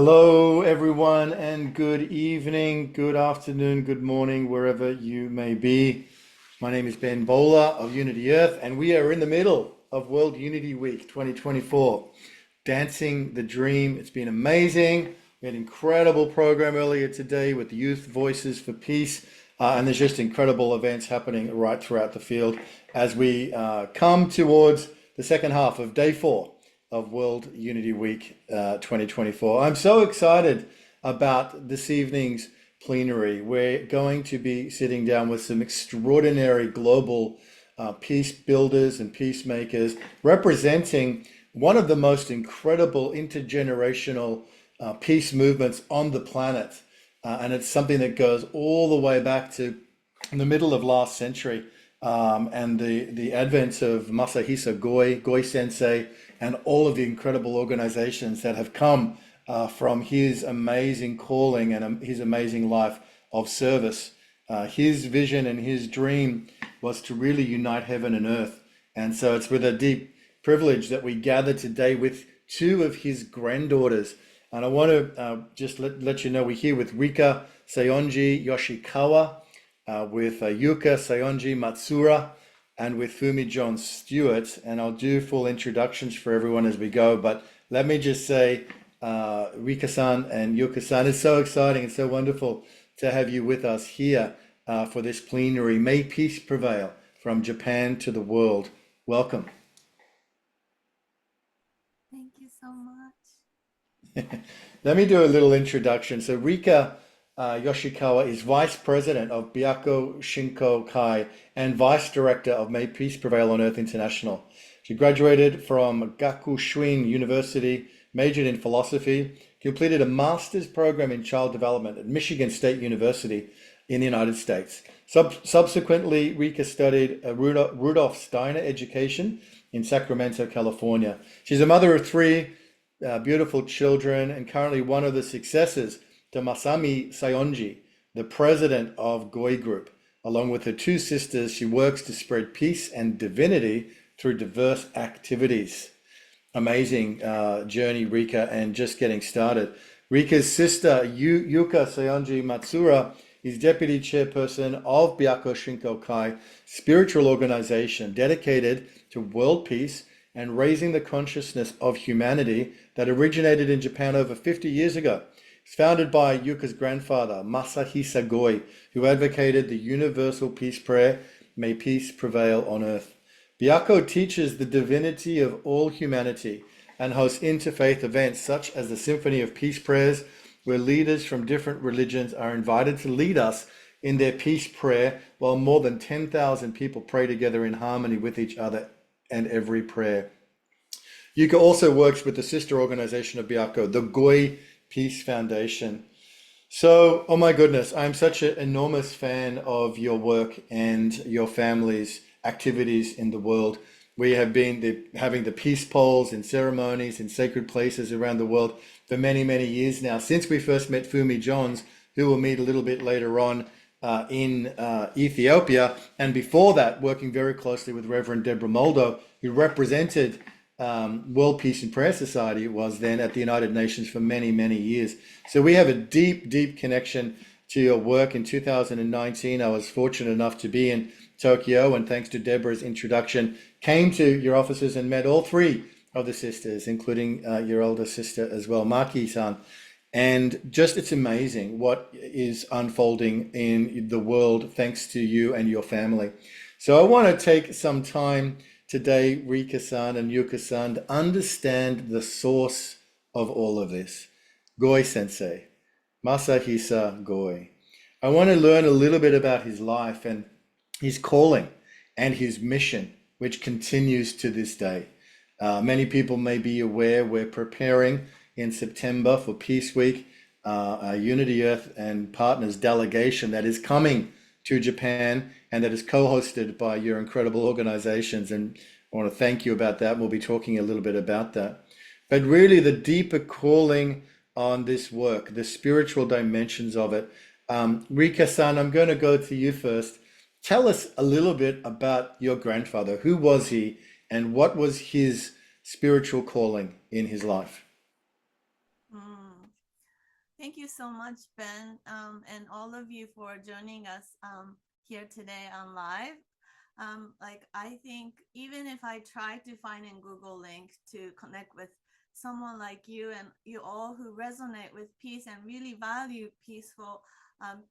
Hello, everyone, and good evening, good afternoon, good morning, wherever you may be. My name is Ben Bowler of Unity Earth, and we are in the middle of World Unity Week 2024, dancing the dream. It's been amazing. We had an incredible program earlier today with the Youth Voices for Peace, and there's just incredible events happening right throughout the field as we come towards the second half of day 4 of World Unity Week 2024. I'm so excited about this evening's plenary. We're going to be sitting down with some extraordinary global peace builders and peacemakers representing one of the most incredible intergenerational peace movements on the planet. And it's something that goes all the way back to the middle of last century, and the advent of Masahisa Goi Sensei, and all of the incredible organizations that have come from his amazing calling and his amazing life of service. His vision and his dream was to really unite heaven and earth. And so it's with a deep privilege that we gather today with two of his granddaughters. And I want to just let you know we're here with Rika Saionji Yoshikawa, with Yuka Saionji Matsura, and with Fumi John Stewart. And I'll do full introductions for everyone as we go. But let me just say, Rika-san and Yuka-san, it's so exciting and so wonderful to have you with us here for this plenary. May peace prevail from Japan to the world. Welcome. Thank you so much. Let me do a little introduction. So Rika Yoshikawa is Vice President of Byakko Shinko Kai and Vice Director of May Peace Prevail on Earth International. She graduated from Gakushuin University, majored in philosophy, completed a master's program in child development at Michigan State University in the United States. Subsequently, Rika studied Rudolf Steiner education in Sacramento, California. She's a mother of 3 beautiful children and currently one of the successors to Masami Saionji, the president of Goi Group. Along with her 2 sisters, she works to spread peace and divinity through diverse activities. Amazing journey, Rika, and just getting started. Rika's sister, Yuka Saionji Matsura, is deputy chairperson of Byakko Shinko Kai, spiritual organization dedicated to world peace and raising the consciousness of humanity that originated in Japan over 50 years ago. It's founded by Yuka's grandfather, Masahisa Goi, who advocated the universal peace prayer, May peace prevail on earth. Byakko teaches the divinity of all humanity and hosts interfaith events such as the Symphony of Peace Prayers, where leaders from different religions are invited to lead us in their peace prayer, while more than 10,000 people pray together in harmony with each other and every prayer. Yuka also works with the sister organization of Byakko, the Goi Peace Foundation. So, oh my goodness, I'm such an enormous fan of your work and your family's activities in the world. We have been having the peace polls and ceremonies in sacred places around the world for many, many years now, since we first met Fumi Johns, who we'll meet a little bit later on in Ethiopia. And before that, working very closely with Reverend Deborah Moldo, who represented World Peace and Prayer Society, was then at the United Nations for many, many years. So we have a deep, deep connection to your work. In 2019, I was fortunate enough to be in Tokyo, and thanks to Deborah's introduction, came to your offices and met all 3 of the sisters, including your older sister as well, Maki-san. And just it's amazing what is unfolding in the world thanks to you and your family. So I want to take some time today, Rika-san and Yuka-san, to understand the source of all of this. Goi Sensei, Masahisa Goi. I want to learn a little bit about his life and his calling and his mission, which continues to this day. Many people may be aware we're preparing in September for Peace Week, a Unity Earth and Partners delegation that is coming to Japan and that is co-hosted by your incredible organizations. And I want to thank you about that. We'll be talking a little bit about that. But really the deeper calling on this work, the spiritual dimensions of it. Rika-san, I'm going to go to you first. Tell us a little bit about your grandfather. Who was he and what was his spiritual calling in his life? Mm. Thank you so much, Ben, and all of you for joining us here today on live. Like I think even if I try to find in Google link to connect with someone like you and you all who resonate with peace and really value peaceful, um,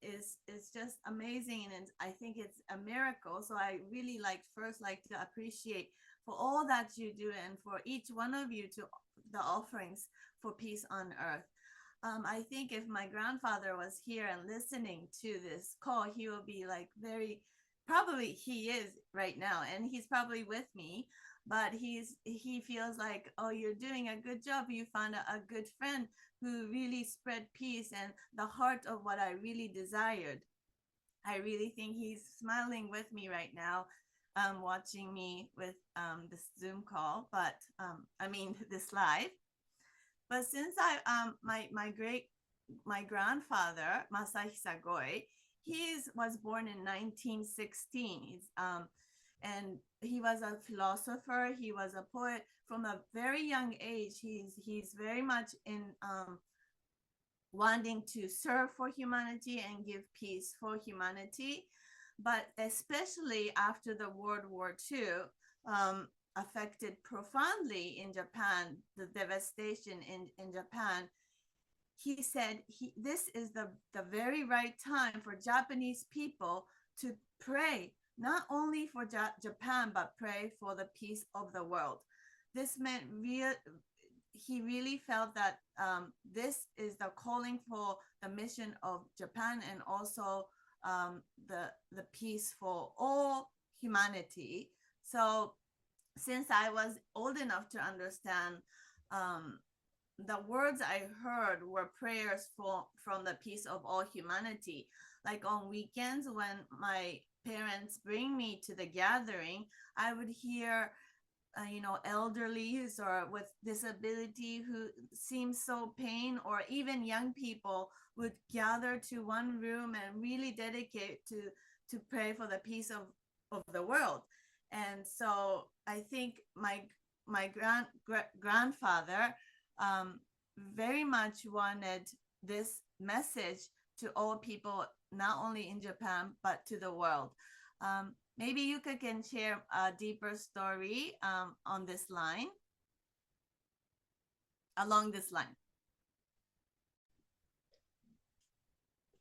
is just amazing, and I think it's a miracle. So I really like to appreciate for all that you do and for each one of you to the offerings for peace on earth. I think if my grandfather was here and listening to this call, he will be like very, probably he is right now, and he's probably with me, but he feels like, oh, you're doing a good job. You found a good friend who really spread peace and the heart of what I really desired. I really think he's smiling with me right now, watching me with this Zoom call, but I mean this live. But since I my grandfather Masahisa Goi, he was born in 1916. And he was a philosopher. He was a poet from a very young age. He's very much in wanting to serve for humanity and give peace for humanity. But especially after the World War II, affected profoundly in Japan, the devastation in Japan, he said this is the very right time for Japanese people to pray, not only for Japan, but pray for the peace of the world. This meant he really felt that this is the calling for the mission of Japan and also the peace for all humanity. So since I was old enough to understand, um, the words I heard were prayers from the peace of all humanity. Like on weekends when my parents bring me to the gathering, I would hear elderlies or with disability who seem so pain, or even young people would gather to one room and really dedicate to pray for the peace of the world. And so I think my grandfather very much wanted this message to all people, not only in Japan but to the world. Maybe Yuka can share a deeper story on this line, along this line.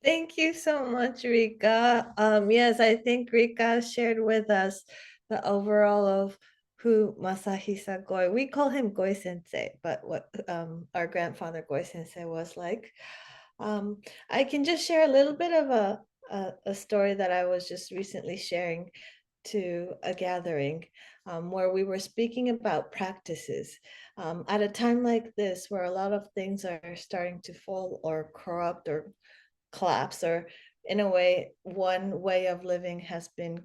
Thank you so much, Rika. Yes, I think Rika shared with us the overall of who Masahisa Goi. We call him Goi Sensei, but what our grandfather Goi Sensei was like. I can just share a little bit of a story that I was just recently sharing to a gathering where we were speaking about practices. At a time like this, where a lot of things are starting to fall or corrupt or collapse, or in a way, one way of living has been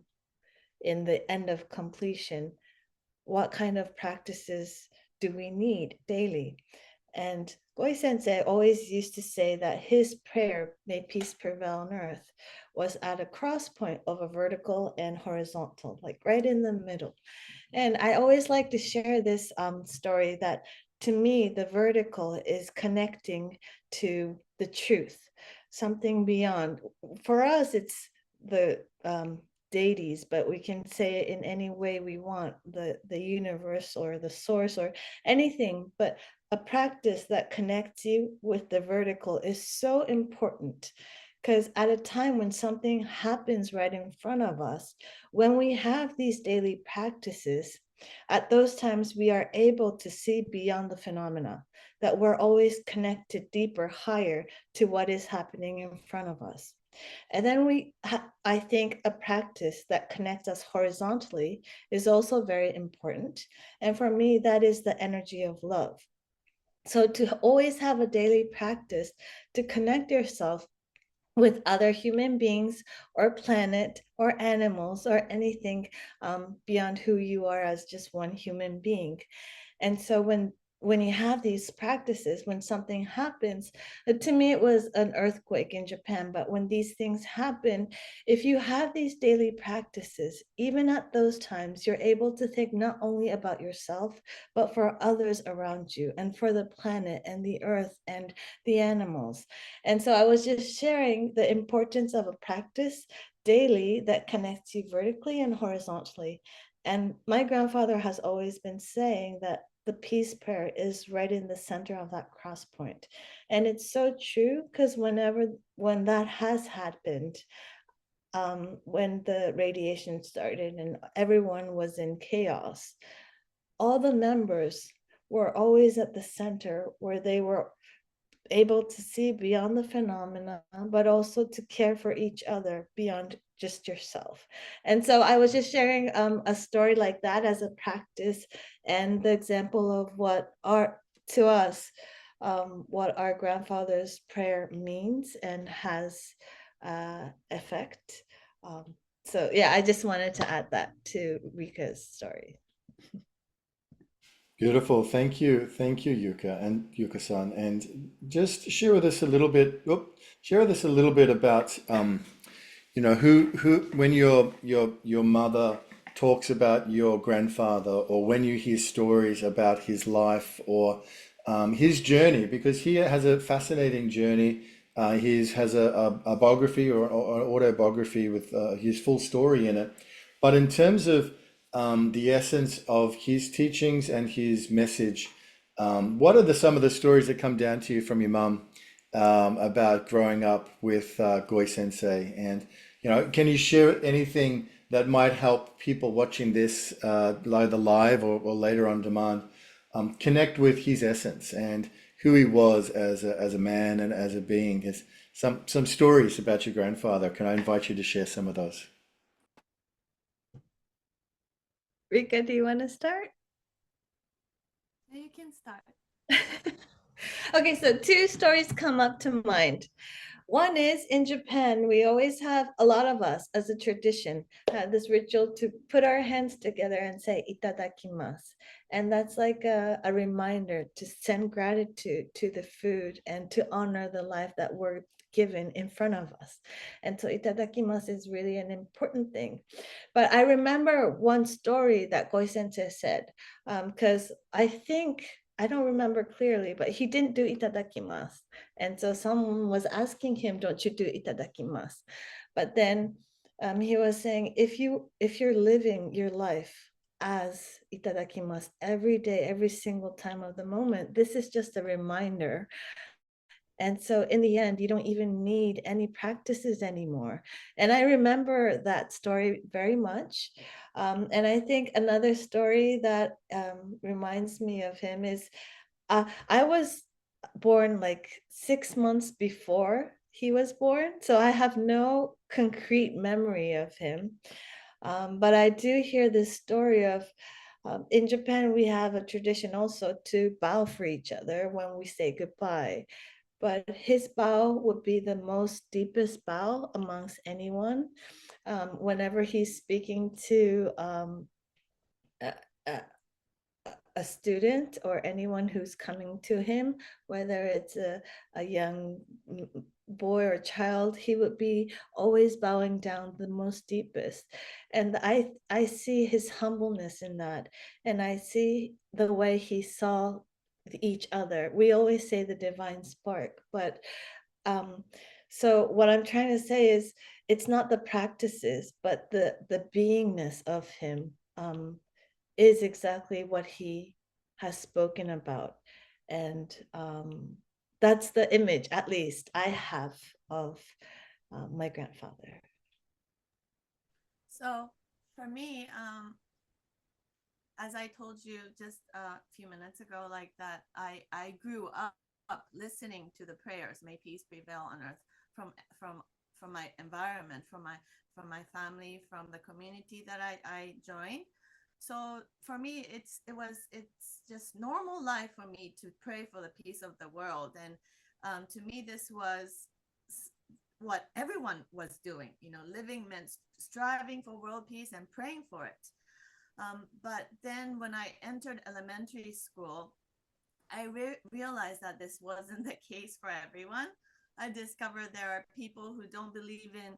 in the end of completion, what kind of practices do we need daily? And Goi Sensei always used to say that his prayer, May Peace Prevail on Earth, was at a cross point of a vertical and horizontal, like right in the middle. And I always like to share this story that to me, the vertical is connecting to the truth, something beyond. For us, it's the deities, but we can say it in any way we want, the universe or the source or anything. But a practice that connects you with the vertical is so important, because at a time when something happens right in front of us, when we have these daily practices, at those times we are able to see beyond the phenomena, that we're always connected deeper, higher to what is happening in front of us. And then I think a practice that connects us horizontally is also very important. And for me, that is the energy of love. So to always have a daily practice to connect yourself with other human beings or planet or animals or anything beyond who you are as just one human being. And so when when you have these practices, when something happens, to me it was an earthquake in Japan, but when these things happen, if you have these daily practices, even at those times, you're able to think not only about yourself, but for others around you and for the planet and the earth and the animals. And so I was just sharing the importance of a practice daily that connects you vertically and horizontally. And my grandfather has always been saying that the peace prayer is right in the center of that cross point. And it's so true because when that has happened, when the radiation started and everyone was in chaos, all the members were always at the center where they were able to see beyond the phenomena, but also to care for each other beyond just yourself. And so I was just sharing a story like that as a practice and the example of what to us, what our grandfather's prayer means and has effect. So yeah, I just wanted to add that to Rika's story. Beautiful. Thank you, Yuka and Yuka-san. And just share with us a little bit. Share with us a little bit about who when your mother talks about your grandfather, or when you hear stories about his life or his journey, because he has a fascinating journey. He has a biography or an autobiography with his full story in it. But in terms of the essence of his teachings and his message, what are some of the stories that come down to you from your mum about growing up with Goi Sensei? And can you share anything that might help people watching this either live or later on demand connect with his essence and who he was as a man and as a being? There's some stories about your grandfather. Can I invite you to share some of those? Rika, do you want to start? You can start. Okay, so two stories come up to mind. One is in Japan, we always have, a lot of us as a tradition, have this ritual to put our hands together and say itadakimasu. And that's like a reminder to send gratitude to the food and to honor the life that we're given in front of us. And so itadakimasu is really an important thing. But I remember one story that Goi Sensei said, because I don't remember clearly, but he didn't do itadakimasu. And so someone was asking him, don't you do itadakimasu? But then he was saying, if you're living your life as itadakimasu every day, every single time of the moment, this is just a reminder. And so in the end, you don't even need any practices anymore. And I remember that story very much. And I think another story that reminds me of him is I was born like 6 months before he was born, so I have no concrete memory of him. But I do hear this story of in Japan, we have a tradition also to bow for each other when we say goodbye. But his bow would be the most deepest bow amongst anyone. Whenever he's speaking to a, a, a student or anyone who's coming to him, whether it's a young boy or child, he would be always bowing down the most deepest. And I see his humbleness in that. And I see the way he saw each other. We always say the divine spark, but um, so what I'm trying to say is it's not the practices, but the beingness of him. Is exactly what he has spoken about. And that's the image, at least I have, of my grandfather. So for me, as I told you just a few minutes ago, like that, I grew up listening to the prayers, "May peace prevail on earth," from from from my environment, from my family, from the community that I joined. So for me, it's just normal life for me to pray for the peace of the world, and to me, this was what everyone was doing. Living meant striving for world peace and praying for it. But then when I entered elementary school, I realized that this wasn't the case for everyone. I discovered there are people who don't believe in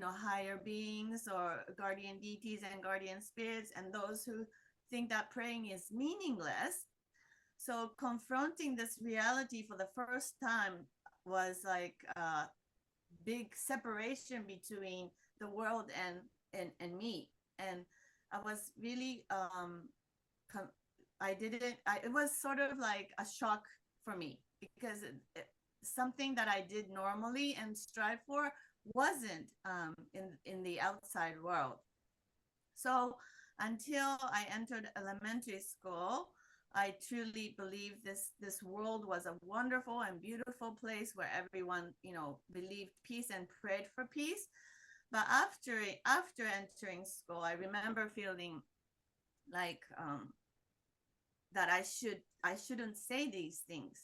higher beings or guardian deities and guardian spirits, and those who think that praying is meaningless. So confronting this reality for the first time was like a big separation between the world and me. And I was really I didn't it was sort of like a shock for me, because something that I did normally and strive for wasn't in the outside world. So until I entered elementary school, I truly believed this world was a wonderful and beautiful place where everyone, believed peace and prayed for peace. But after entering school, I remember feeling like that I shouldn't say these things.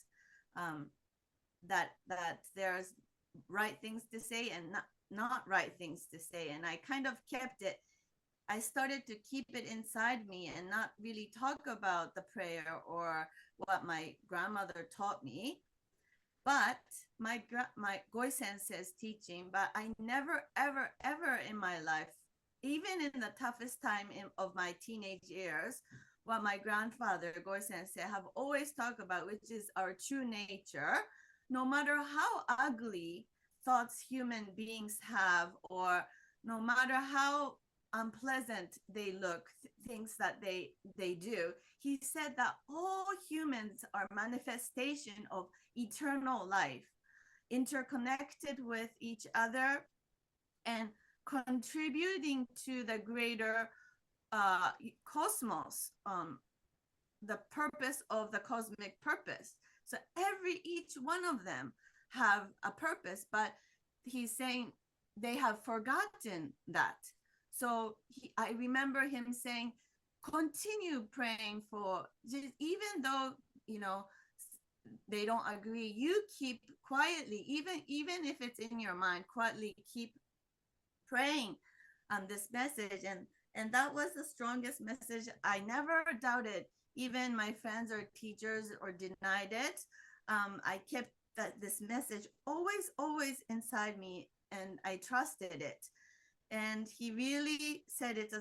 That there's right things to say and not right things to say, and I kind of kept it. I started to keep it inside me and not really talk about the prayer or what my grandmother taught me, but my Goisen says teaching. But I never ever in my life, even in the toughest time of my teenage years, what my grandfather Goisen said have always talked about, which is our true nature. No matter how ugly thoughts human beings have, or no matter how unpleasant they look, things that they do, he said that all humans are manifestation of eternal life, interconnected with each other and contributing to the greater cosmos, the purpose of the cosmic purpose. So each one of them have a purpose, but he's saying they have forgotten that. So I remember him saying, continue praying for, even though, they don't agree, you keep quietly, even if it's in your mind, quietly keep praying on this message. And that was the strongest message. I never doubted, even my friends or teachers or denied it. I kept this message always inside me, and I trusted it. And he really said it's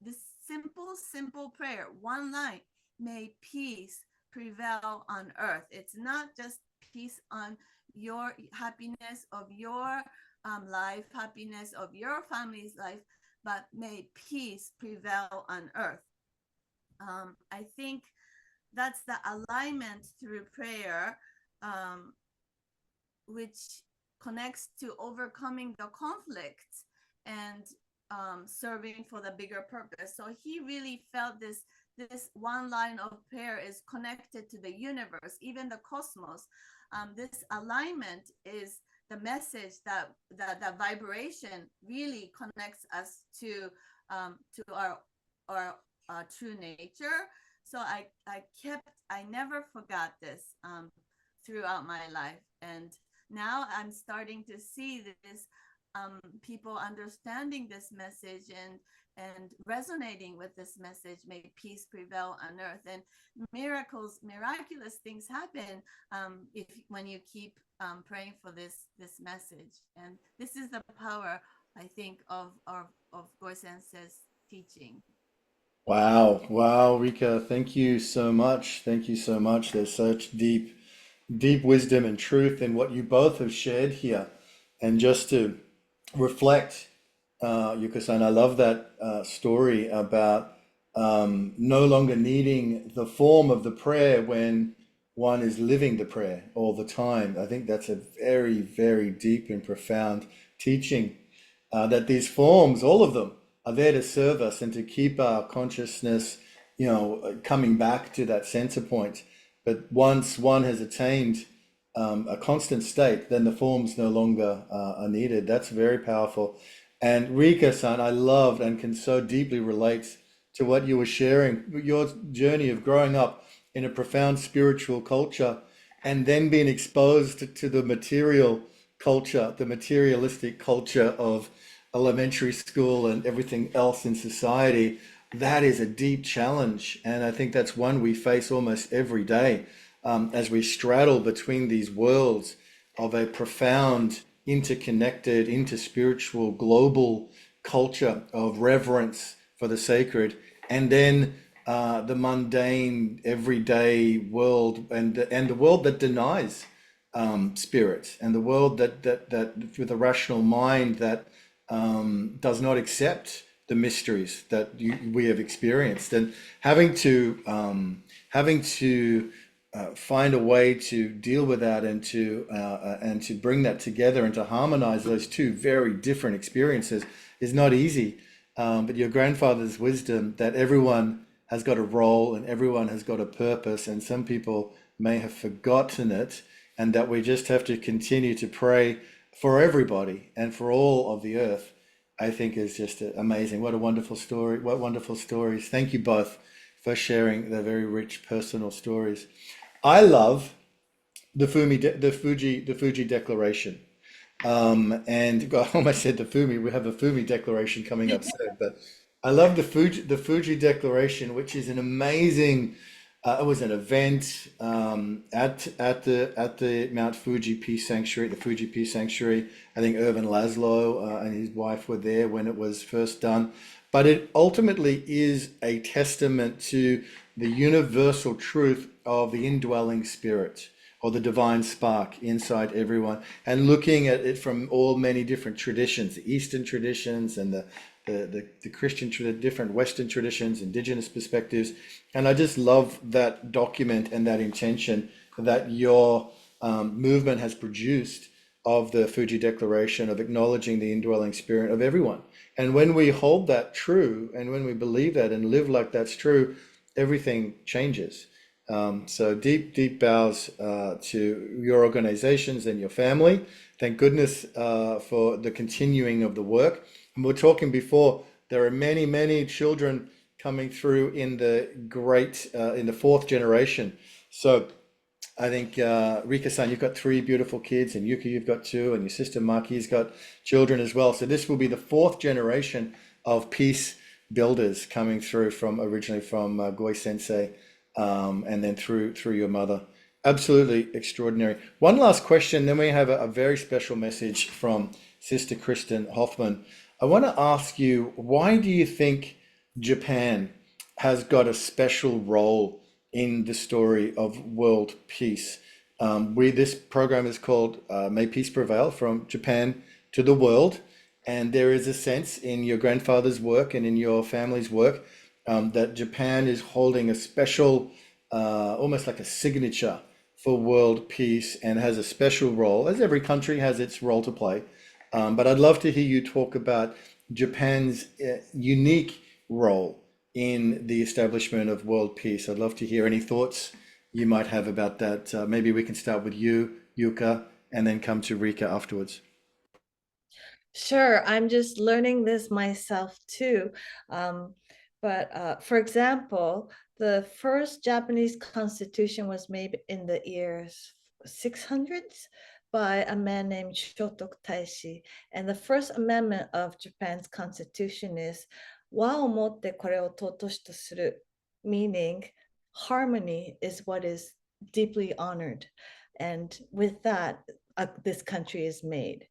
this simple prayer, one line: may peace prevail on earth. It's not just peace on your happiness of your life, happiness of your family's life, but may peace prevail on earth. I think that's the alignment through prayer, which connects to overcoming the conflicts and serving for the bigger purpose. So he really felt this one line of prayer is connected to the universe, even the cosmos. This alignment is the message that the vibration really connects us to our true nature. So I never forgot this throughout my life. And now I'm starting to see this people understanding this message and resonating with this message: may peace prevail on earth. And miraculous things happen when you keep praying for this message. And this is the power, I think, of Goisensei's teaching. Wow, Rika, thank you so much. Thank you so much. There's such deep wisdom and truth in what you both have shared here. And just to reflect, Yuka-san, I love that story about no longer needing the form of the prayer when one is living the prayer all the time. I think that's a very deep and profound teaching, that these forms, all of them, are there to serve us and to keep our consciousness, coming back to that center point. But once one has attained a constant state, then the forms no longer are needed. That's very powerful. And Rika-san, I loved and can so deeply relate to what you were sharing, your journey of growing up in a profound spiritual culture and then being exposed to the material culture, the materialistic culture of elementary school and everything else in society. that is a deep challenge. And I think that's one we face almost every day, as we straddle between these worlds of a profound, interconnected, interspiritual, global culture of reverence for the sacred, and then the mundane, everyday world, and the world that denies spirit, and the world that with a rational mind that does not accept the mysteries that we have experienced, and having to find a way to deal with that, and to bring that together and to harmonize those two very different experiences is not easy. But your grandfather's wisdom that everyone has got a role and everyone has got a purpose, and some people may have forgotten it, and that we just have to continue to pray for everybody and for all of the earth, I think is just amazing. What a wonderful story. What wonderful stories. Thank you both for sharing the very rich personal stories. I love the Fuji Declaration. And I almost said the Fumi. We have a Fumi Declaration coming up soon, but I love the Fuji Declaration, which is an amazing. It was an event at the Mount Fuji Peace Sanctuary, the Fuji Peace Sanctuary. I think Irvin Laszlo and his wife were there when it was first done. But it ultimately is a testament to the universal truth of the indwelling spirit, or the divine spark inside everyone, and looking at it from all many different traditions, the Eastern traditions and the Christian, different Western traditions, indigenous perspectives. And I just love that document and that intention that your movement has produced of the Fuji Declaration, of acknowledging the indwelling spirit of everyone. And when we hold that true, and when we believe that and live like that's true, everything changes. So deep bows to your organizations and your family. Thank goodness for the continuing of the work. And we we're talking before, there are many children coming through in the fourth generation. So I think Rika-san, you've got three beautiful kids, and Yuki, you've got two, and your sister Maki's got children as well. So this will be the fourth generation of peace builders coming through originally from Goi Sensei, and then through your mother. Absolutely extraordinary. One last question, then we have a very special message from Sister Kristen Hoffman. I want to ask you, why do you think Japan has got a special role in the story of world peace? This program is called May Peace Prevail, from Japan to the world. And there is a sense in your grandfather's work and in your family's work that Japan is holding a special, almost like a signature for world peace, and has a special role, as every country has its role to play. But I'd love to hear you talk about Japan's unique role in the establishment of world peace. I'd love to hear any thoughts you might have about that. Maybe we can start with you, Yuka, and then come to Rika afterwards. Sure, I'm just learning this myself too. But for example, the first Japanese constitution was made in the years 600s by a man named Shotoku Taishi. And the first amendment of Japan's constitution is wa o motte kore o totoshi to suru, meaning harmony is what is deeply honored. And with that, this country is made.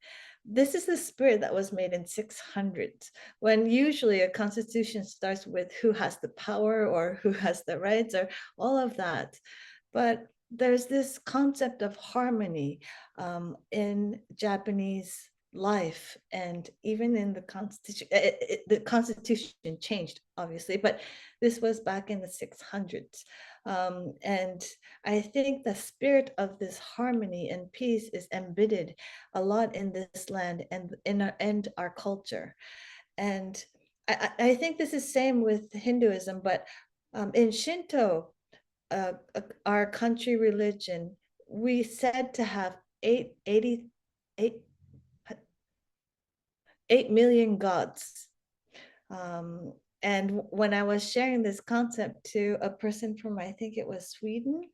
This is the spirit that was made in 600s, when usually a constitution starts with who has the power or who has the rights or all of that. But there's this concept of harmony in Japanese life, and even in the constitution. The constitution changed, obviously, but this was back in the 600s. And I think the spirit of this harmony and peace is embedded a lot in this land and in our culture. And I think this is same with Hinduism, but in Shinto, our country religion, we said to have 8 million gods. And when I was sharing this concept to a person from, I think it was Sweden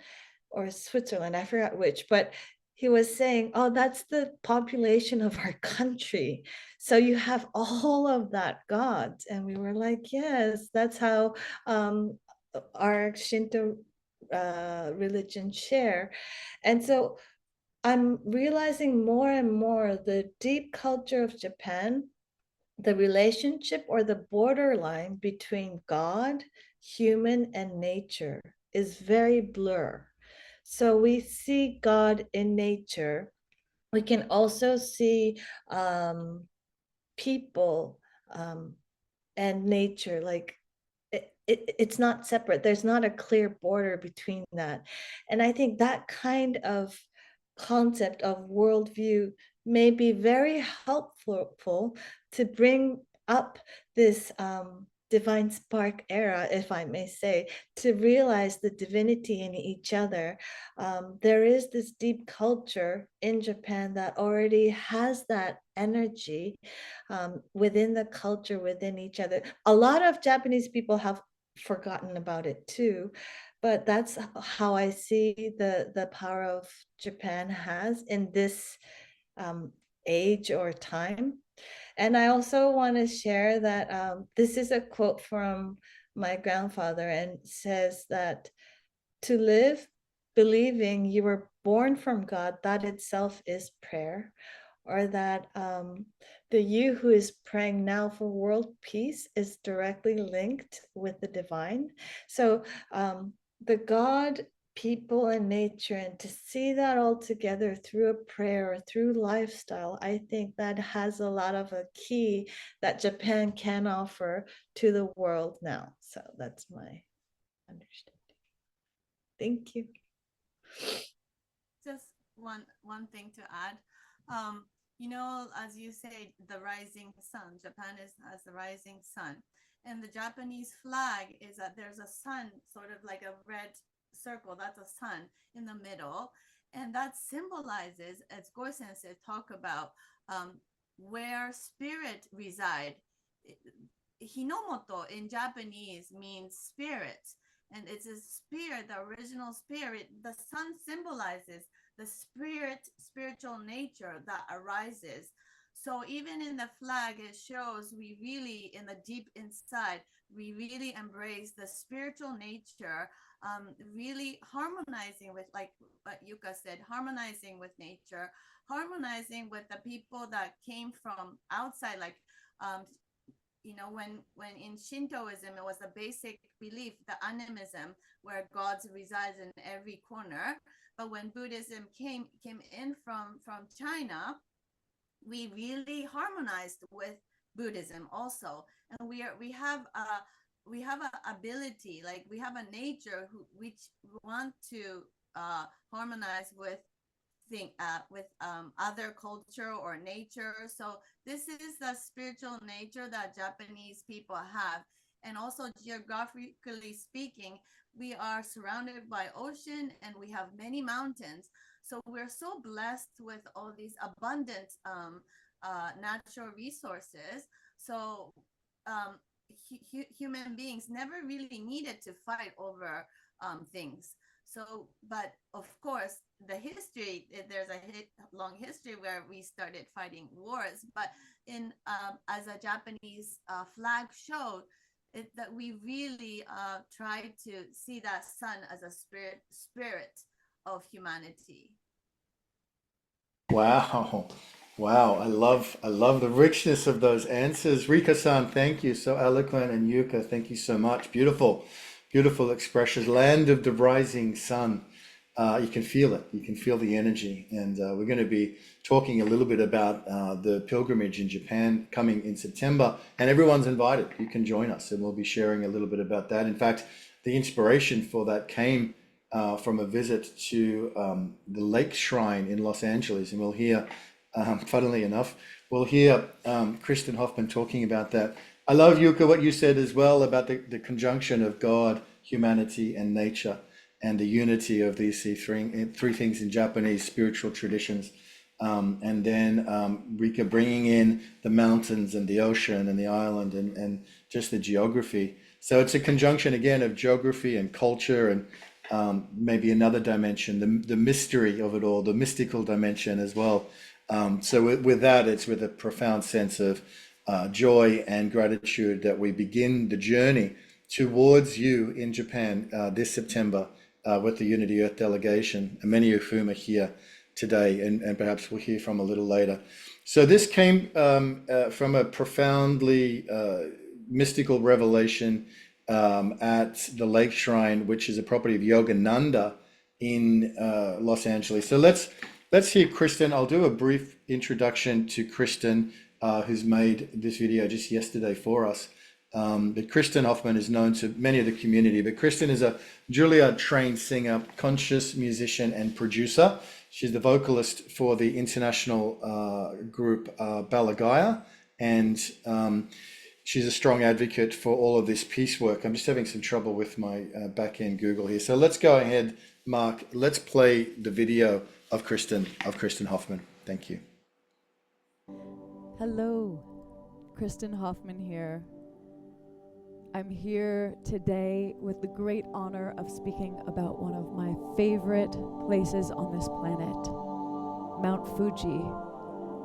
or Switzerland, I forgot which, but he was saying, oh, that's the population of our country. So you have all of that gods. And we were like, yes, that's how our Shinto religion share. And so I'm realizing more and more the deep culture of Japan, the relationship or the borderline between God, human, and nature is very blur. So we see God in nature. We can also see people and nature, like it's not separate. There's not a clear border between that. And I think that kind of concept of worldview may be very helpful to bring up this divine spark era, if I may say, to realize the divinity in each other. There is this deep culture in Japan that already has that energy within the culture, within each other. A lot of Japanese people have forgotten about it too, but that's how I see the power of Japan has in this age or time. And I also want to share that this is a quote from my grandfather, and says that to live believing you were born from God, that itself is prayer. Or that the you who is praying now for world peace is directly linked with the divine. So the God, people, and nature, and to see that all together through a prayer or through lifestyle, I think that has a lot of a key that Japan can offer to the world now. So that's my understanding. Thank you. Just one thing to add. You know, as you say, the rising sun. Japan has the rising sun, and the Japanese flag is that there's a sun, sort of like a red circle. That's a sun in the middle, and that symbolizes, as Go Sensei talk about, where spirit reside. Hinomoto in Japanese means spirit, and it's a spirit, the original spirit. The sun symbolizes the spiritual nature that arises. So even in the flag, it shows we really, in the deep inside, we really embrace the spiritual nature, really harmonizing with, like what Yuka said, harmonizing with nature, harmonizing with the people that came from outside, like you know, when in Shintoism it was the basic belief, the animism, where gods resides in every corner. But when Buddhism came in from China, we really harmonized with Buddhism also, and we have a ability, like we have a nature which want to harmonize with other culture or nature. So this is the spiritual nature that Japanese people have. And also geographically speaking, we are surrounded by ocean and we have many mountains. So we're so blessed with all these abundant natural resources. So human beings never really needed to fight over things. So, but of course, the history, there's a long history where we started fighting wars. But in as a Japanese flag showed, that we really try to see that sun as a spirit of humanity. Wow. Wow. I love the richness of those answers. Rika-san, thank you. So eloquent. And Yuka, thank you so much. Beautiful, beautiful expressions. Land of the rising sun. You can feel it. You can feel the energy. And we're going to be talking a little bit about the pilgrimage in Japan coming in September. And everyone's invited. You can join us. And we'll be sharing a little bit about that. In fact, the inspiration for that came from a visit to the Lake Shrine in Los Angeles. And we'll hear, funnily enough, we'll hear Kristen Hoffman talking about that. I love, Yuka, what you said as well about the conjunction of God, humanity, and nature, and the unity of these three things in Japanese spiritual traditions. And then Rika bringing in the mountains and the ocean and the island and just the geography. So it's a conjunction again of geography and culture maybe another dimension, the mystery of it all, the mystical dimension as well. So with that, it's with a profound sense of joy and gratitude that we begin the journey towards you in Japan this September with the Unity Earth delegation, and many of whom are here today, and perhaps we'll hear from a little later. So this came from a profoundly mystical revelation at the Lake Shrine, which is a property of Yogananda in Los Angeles. So let's hear Kristen. I'll do a brief introduction to Kristen, who's made this video just yesterday for us. But Kristen Hoffman is known to many of the community, but Kristen is a Juilliard-trained singer, conscious musician, and producer. She's the vocalist for the international group Balagaya, and she's a strong advocate for all of this peace work. I'm just having some trouble with my back-end Google here. So let's go ahead, Mark. Let's play the video of Kristen Hoffman. Thank you. Hello, Kristen Hoffman here. I'm here today with the great honor of speaking about one of my favorite places on this planet, Mount Fuji,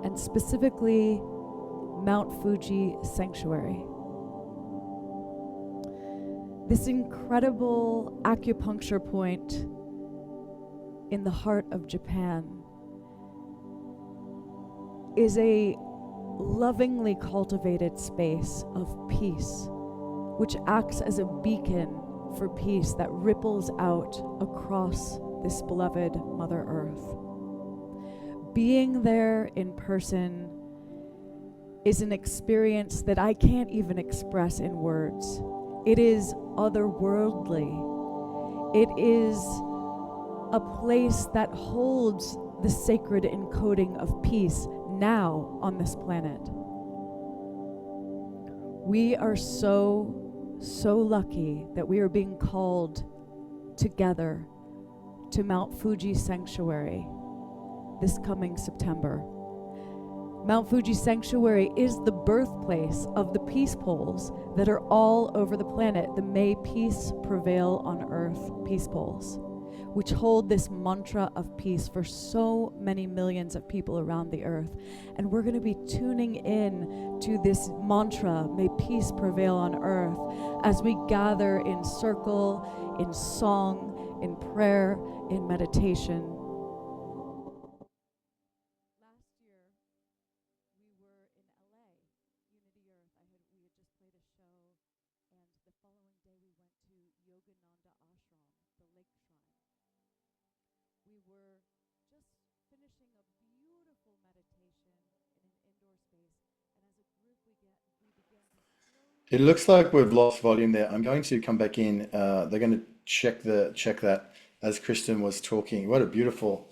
and specifically Mount Fuji Sanctuary. This incredible acupuncture point in the heart of Japan is a lovingly cultivated space of peace, which acts as a beacon for peace that ripples out across this beloved Mother Earth. Being there in person is an experience that I can't even express in words. It is otherworldly. It is a place that holds the sacred encoding of peace now on this planet. We are so lucky that we are being called together to Mount Fuji Sanctuary this coming September. Mount Fuji Sanctuary is the birthplace of the peace poles that are all over the planet, the May Peace Prevail on Earth peace poles, which hold this mantra of peace for so many millions of people around the earth. And we're going to be tuning in to this mantra, may peace prevail on earth, as we gather in circle, in song, in prayer, in meditation. Last year, we were in LA, Unity Earth. We had just played a show, and the following day we went to Yogananda Ashram, the Lake Shrine. We were just finishing a beautiful meditation in an indoor space, and as a group we began to slowly... It looks like we've lost volume there. I'm going to come back in. They're going to check that as Kristen was talking. What a beautiful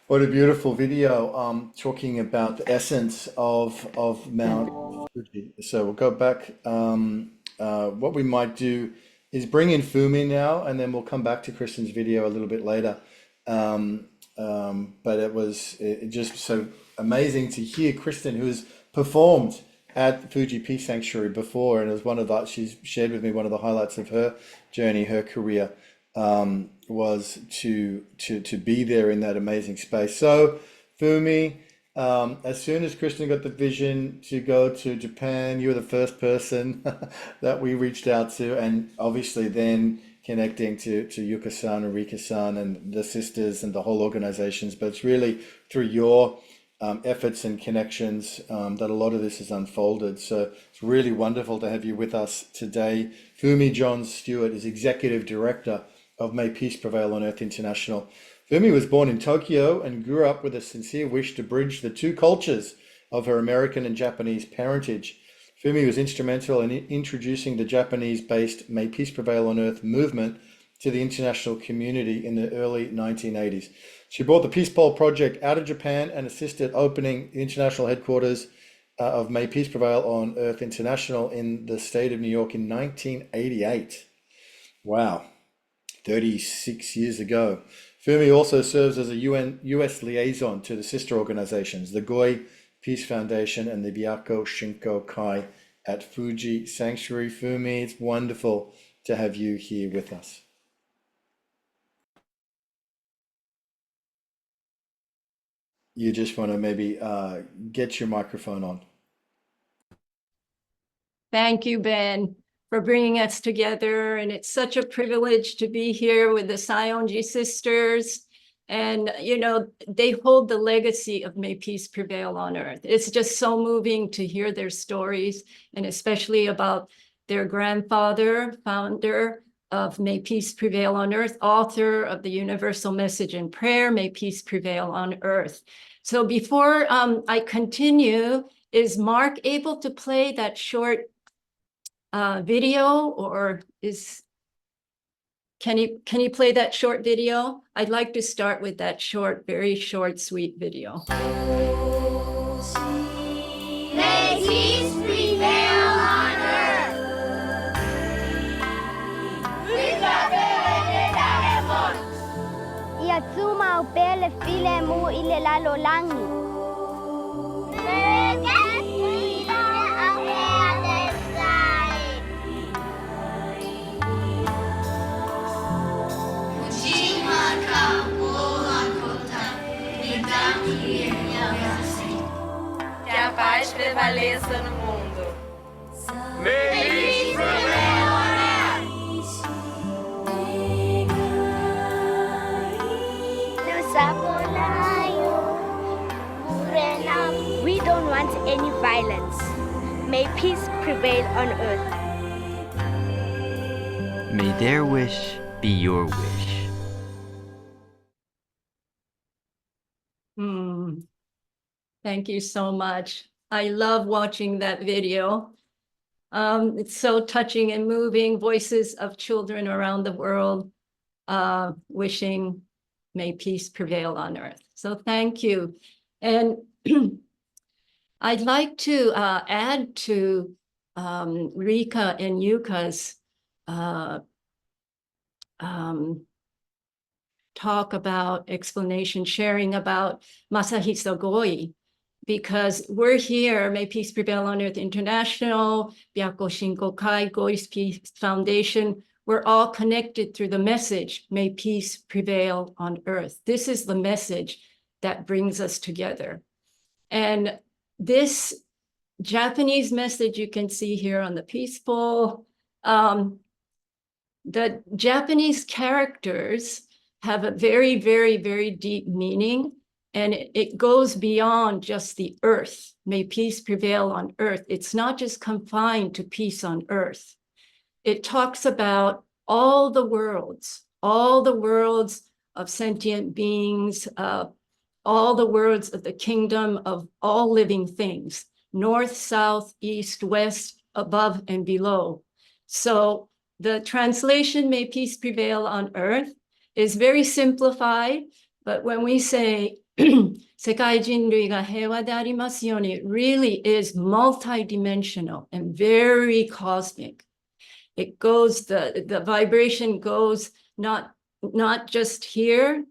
video talking about the essence of Mount Fuji. So we'll go back. What we might do is bring in Fumi now, and then we'll come back to Kristen's video a little bit later. But it was just so amazing to hear Kristen, who has performed at Fuji Peace Sanctuary before, and it was one of the, she's shared with me one of the highlights of her journey, her career, was to be there in that amazing space. So Fumi, as soon as Kristen got the vision to go to Japan, you were the first person that we reached out to, and obviously then connecting to Yuka-san and Rika-san and the sisters and the whole organizations. But it's really through your efforts and connections that a lot of this has unfolded. So it's really wonderful to have you with us today. Fumi John Stewart is Executive Director of May Peace Prevail on Earth International. Fumi was born in Tokyo and grew up with a sincere wish to bridge the two cultures of her American and Japanese parentage. Fumi was instrumental in introducing the Japanese-based May Peace Prevail on Earth movement to the international community in the early 1980s. She brought the Peace Pole Project out of Japan and assisted opening the international headquarters of May Peace Prevail on Earth International in the state of New York in 1988. Wow, 36 years ago. Fumi also serves as a US liaison to the sister organizations, the Goi Peace Foundation and the Byakko Shinko Kai at Fuji Sanctuary. Fumi, it's wonderful to have you here with us. you just want to maybe get your microphone on. Thank you, Ben, for bringing us together. And it's such a privilege to be here with the Saionji sisters. And, you know, they hold the legacy of May Peace Prevail on Earth. It's just so moving to hear their stories, and especially about their grandfather, founder of May Peace Prevail on Earth, author of the Universal Message and Prayer, May Peace Prevail on Earth. So before I continue, is Mark able to play that short video, or can you play that short video? I'd like to start with that short, very short, sweet video. May peace prevail on earth. Iatsuma upele file mu ile lalo langi. Que a paz prevaleça no mundo. May peace prevail on earth. We don't want any violence. May peace prevail on earth. May their wish be your wish. Thank you so much. I love watching that video. It's so touching and moving. Voices of children around the world wishing may peace prevail on earth. So thank you. And I'd like to add to Rika and Yuka's talk about explanation, sharing about Masahisa Goi, because we're here, May Peace Prevail on Earth International, Byakko Shinko Kai, Goi's Peace Foundation, we're all connected through the message, May Peace Prevail on Earth. This is the message that brings us together. And this Japanese message you can see here on the peaceful, the Japanese characters have a very, very, very deep meaning, and it goes beyond just the earth. May peace prevail on earth. It's not just confined to peace on earth. It talks about all the worlds of sentient beings, all the worlds of the kingdom of all living things, north, south, east, west, above and below. So the translation, May Peace Prevail on Earth, is very simplified, but when we say Sekai Jinrui ga heiwa de arimasu yoni, it really is multidimensional and very cosmic. It goes, the vibration goes not just here,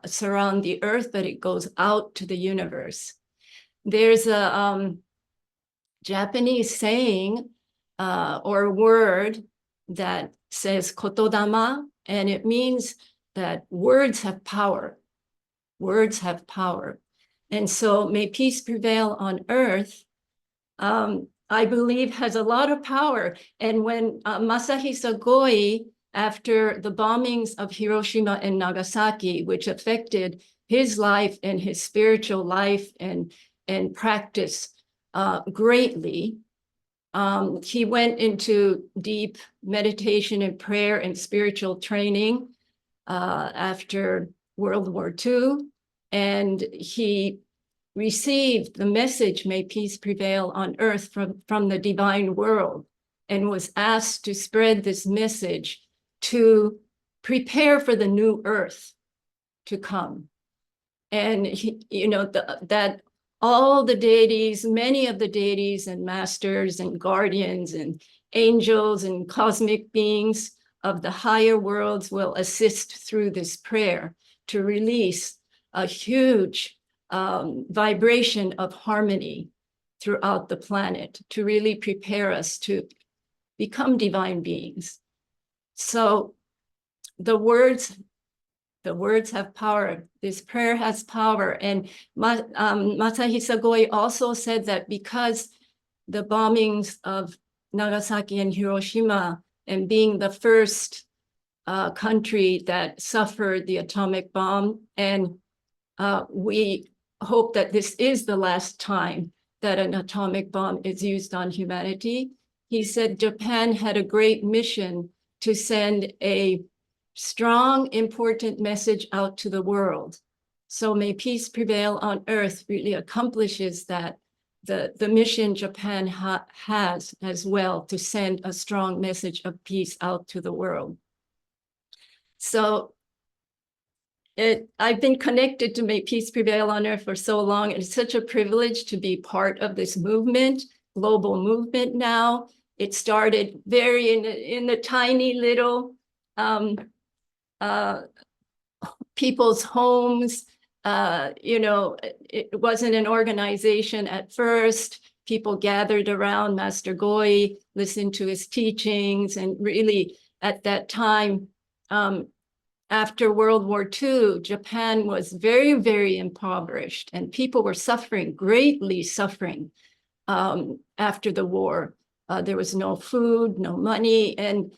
surround the earth, but it goes out to the universe. There's a Japanese saying or word that says kotodama, and it means that words have power. Words have power. And so may peace prevail on earth, I believe has a lot of power. And when Masahisa Goi, after the bombings of Hiroshima and Nagasaki, which affected his life and his spiritual life and practice greatly, he went into deep meditation and prayer and spiritual training after World War II, and he received the message, May Peace Prevail on Earth from the divine world, and was asked to spread this message to prepare for the new earth to come. And he, you know, that all the deities, many of the deities and masters and guardians and angels and cosmic beings of the higher worlds will assist through this prayer to release a huge vibration of harmony throughout the planet, to really prepare us to become divine beings. So the words The words have power. This prayer has power. And Masahisa Goi also said that because the bombings of Nagasaki and Hiroshima, and being the first country that suffered the atomic bomb, and we hope that this is the last time that an atomic bomb is used on humanity. He said Japan had a great mission to send a strong, important message out to the world. So May Peace Prevail on Earth really accomplishes that, the mission Japan has as well, to send a strong message of peace out to the world. So I've been connected to May Peace Prevail on Earth for so long. It's such a privilege to be part of this movement, global movement now. It started very in the tiny little people's homes. It wasn't an organization at first. People gathered around Master Goi, listened to his teachings, and really at that time, after World War II, Japan was very, very impoverished, and people were suffering, greatly suffering after the war. There was no food, no money, and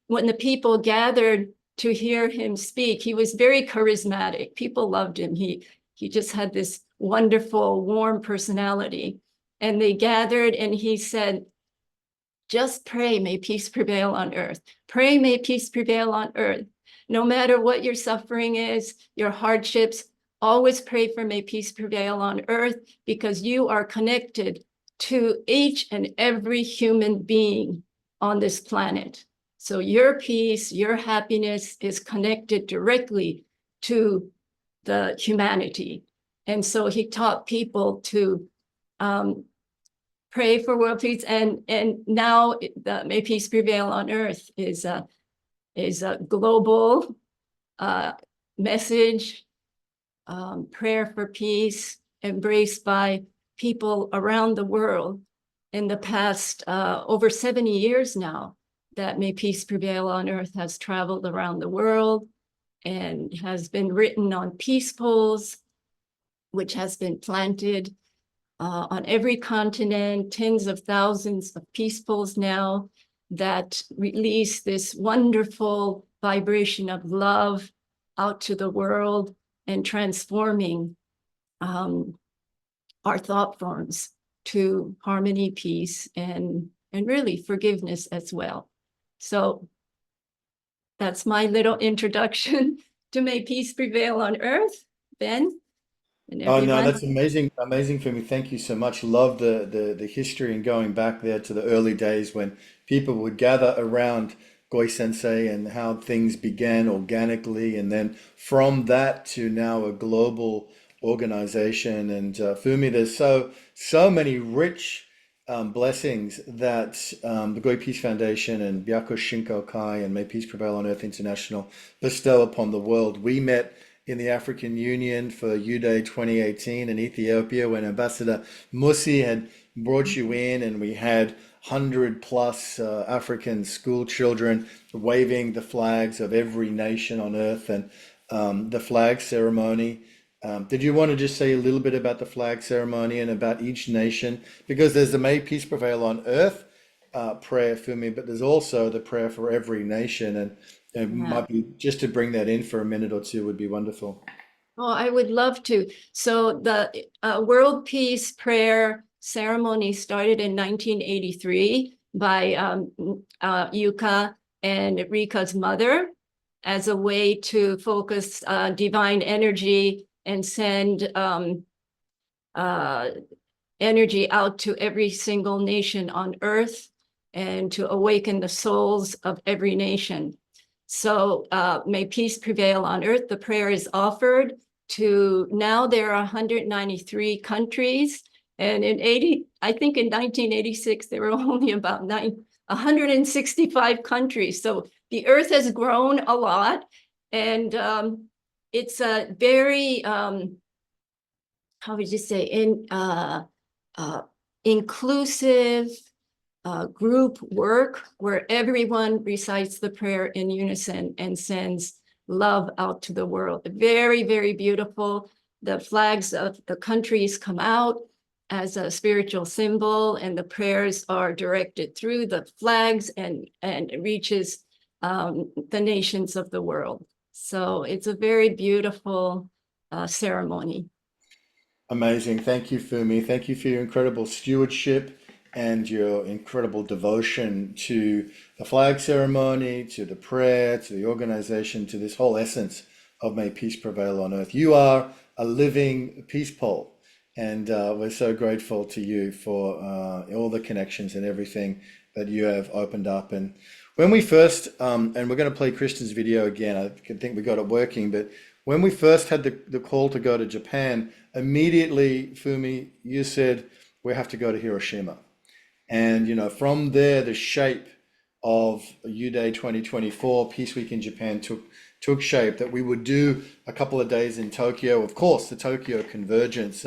when the people gathered to hear him speak, he was very charismatic. People loved him. He just had this wonderful, warm personality. And they gathered, and he said, just pray, may peace prevail on earth. Pray, may peace prevail on earth. No matter what your suffering is, your hardships, always pray for may peace prevail on earth, because you are connected to each and every human being on this planet. So your peace, your happiness is connected directly to the humanity. And so he taught people to pray for world peace. And now the May Peace Prevail on Earth is a global message, prayer for peace, embraced by people around the world. In the past over 70 years now, that May Peace Prevail on Earth has traveled around the world and has been written on peace poles, which has been planted on every continent, tens of thousands of peace poles now that release this wonderful vibration of love out to the world and transforming our thought forms to harmony, peace, and really forgiveness as well. So that's my little introduction to May Peace Prevail on Earth, Ben. And Oh no, everyone. that's amazing for me. Thank you so much. Love the history and going back there to the early days when people would gather around Goi Sensei and how things began organically, and then from that to now a global organization. And Fumi, there's so many rich blessings that the Goi Peace Foundation and Byako Shinko Kai and May Peace Prevail on Earth International bestow upon the world. We met in the African Union for U-Day 2018 in Ethiopia when Ambassador Musi had brought you in, and we had 100+ African school children waving the flags of every nation on earth, and the flag ceremony. Did you want to just say a little bit about the flag ceremony and about each nation? Because there's the May Peace Prevail on Earth prayer for me, but there's also the prayer for every nation, and it might be just to bring that in for a minute or two would be wonderful. Oh, I would love to. So the World Peace Prayer ceremony started in 1983 by Yuka and Rika's mother as a way to focus divine energy and send energy out to every single nation on earth and to awaken the souls of every nation. So may peace prevail on earth. The prayer is offered to, now there are 193 countries. And I think in 1986, there were only about 165 countries. So the earth has grown a lot. And it's a very, how would you say, inclusive group work where everyone recites the prayer in unison and sends love out to the world. Very, very beautiful. The flags of the countries come out as a spiritual symbol, and the prayers are directed through the flags and reaches the nations of the world. So it's a very beautiful ceremony. Amazing. Thank you, Fumi. Thank you for your incredible stewardship and your incredible devotion to the flag ceremony, to the prayer, to the organization, to this whole essence of May Peace Prevail on Earth. You are a living peace pole, and we're so grateful to you for all the connections and everything that you have opened up. And when we first, and we're going to play Kristen's video again, I think we got it working, but when we first had the call to go to Japan, immediately, Fumi, you said, we have to go to Hiroshima. And, you know, from there, the shape of U-Day 2024, Peace Week in Japan took shape, that we would do a couple of days in Tokyo. Of course, the Tokyo Convergence,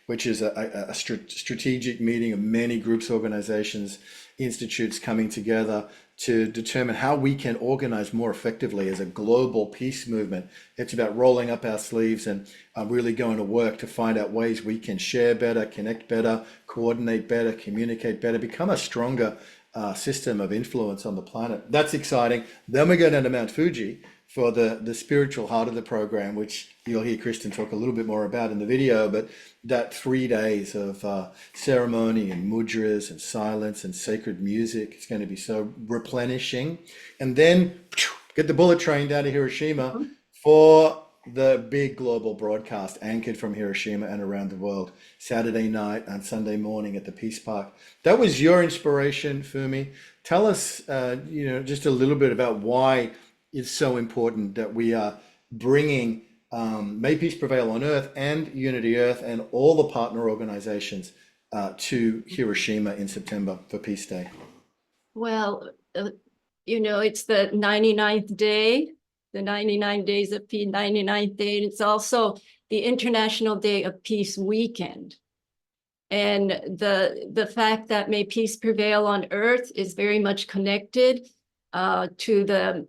which is a strategic meeting of many groups, organizations, institutes coming together to determine how we can organize more effectively as a global peace movement. It's about rolling up our sleeves and really going to work to find out ways we can share better, connect better, coordinate better, communicate better, become a stronger system of influence on the planet. That's exciting. Then we go down to Mount Fuji for the spiritual heart of the program, which you'll hear Kristen talk a little bit more about in the video, but that 3 days of ceremony and mudras and silence and sacred music, it's going to be so replenishing. And then get the bullet train down to Hiroshima for the big global broadcast anchored from Hiroshima and around the world, Saturday night and Sunday morning at the Peace Park. That was your inspiration, Fumi. Tell us, just a little bit about why it's so important that we are bringing May Peace Prevail on Earth and Unity Earth and all the partner organizations to Hiroshima in September for Peace Day. Well, it's the 99th day, the 99 days of peace, 99th day. And it's also the International Day of Peace weekend. And the fact that May Peace Prevail on Earth is very much connected to the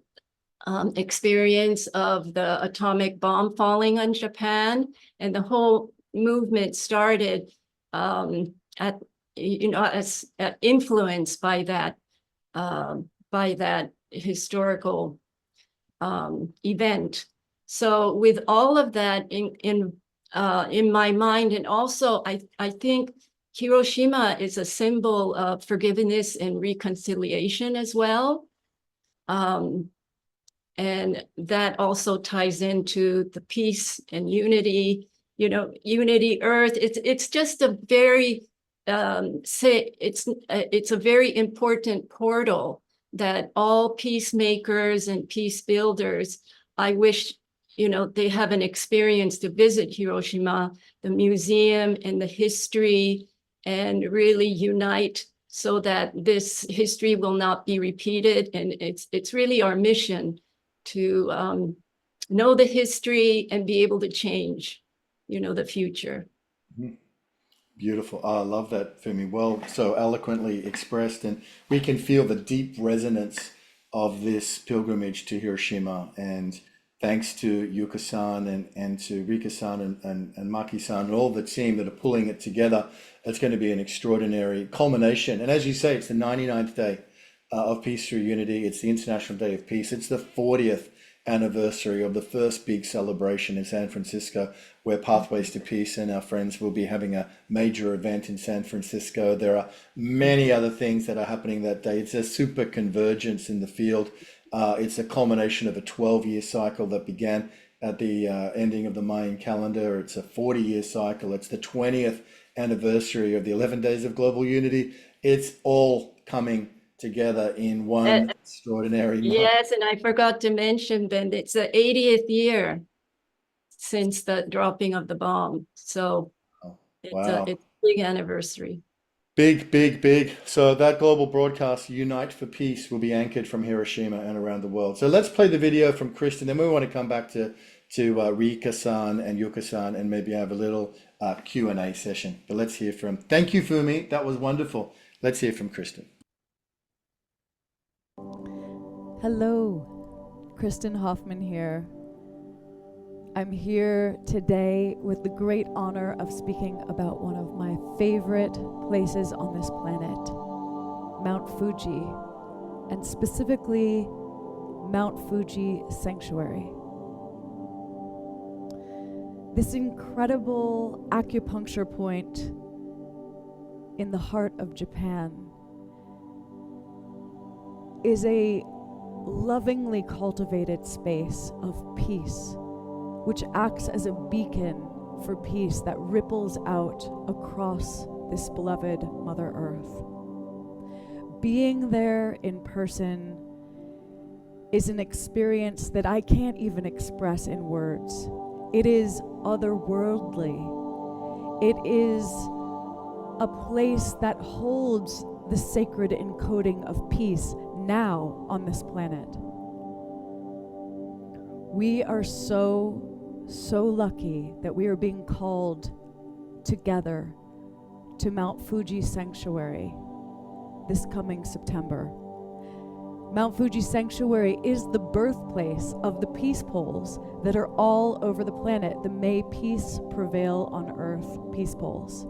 experience of the atomic bomb falling on Japan, and the whole movement started influenced by that historical event. So with all of that in my mind, and also I think Hiroshima is a symbol of forgiveness and reconciliation as well. And that also ties into the peace and unity, Unity Earth. It's just a very it's a very important portal that all peacemakers and peace builders, I wish, they have an experience to visit Hiroshima, the museum and the history, and really unite so that this history will not be repeated. And it's really our mission to know the history and be able to change, the future. Beautiful. I love that, Fumi. Well, so eloquently expressed, and we can feel the deep resonance of this pilgrimage to Hiroshima. And thanks to Yuka-san and to Rika-san and Maki-san and all the team that are pulling it together, it's going to be an extraordinary culmination. And as you say, it's the 99th day of Peace Through Unity. It's the International Day of Peace. It's the 40th anniversary of the first big celebration in San Francisco, where Pathways to Peace and our friends will be having a major event in San Francisco. There are many other things that are happening that day. It's a super convergence in the field. It's a culmination of a 12-year cycle that began at the ending of the Mayan calendar. It's a 40-year cycle. It's the 20th anniversary of the 11 Days of Global Unity. It's all coming together in one extraordinary month. Yes, and I forgot to mention, Ben, it's the 80th year since the dropping of the bomb. So it's a big anniversary. Big, big, big. So that global broadcast, Unite for Peace, will be anchored from Hiroshima and around the world. So let's play the video from Kristen. Then we want to come back to Rika-san and Yuka-san and maybe have a little Q&A session. But let's hear from, thank you, Fumi. That was wonderful. Let's hear from Kristen. Hello. Kristen Hoffman here. I'm here today with the great honor of speaking about one of my favorite places on this planet, Mount Fuji, and specifically Mount Fuji Sanctuary. This incredible acupuncture point in the heart of Japan is a lovingly cultivated space of peace, which acts as a beacon for peace that ripples out across this beloved Mother Earth. Being there in person is an experience that I can't even express in words. It is otherworldly. It is a place that holds the sacred encoding of peace now on this planet. We are so lucky that we are being called together to Mount Fuji Sanctuary this coming September. Mount Fuji Sanctuary is the birthplace of the peace poles that are all over the planet, the May Peace Prevail on Earth peace poles,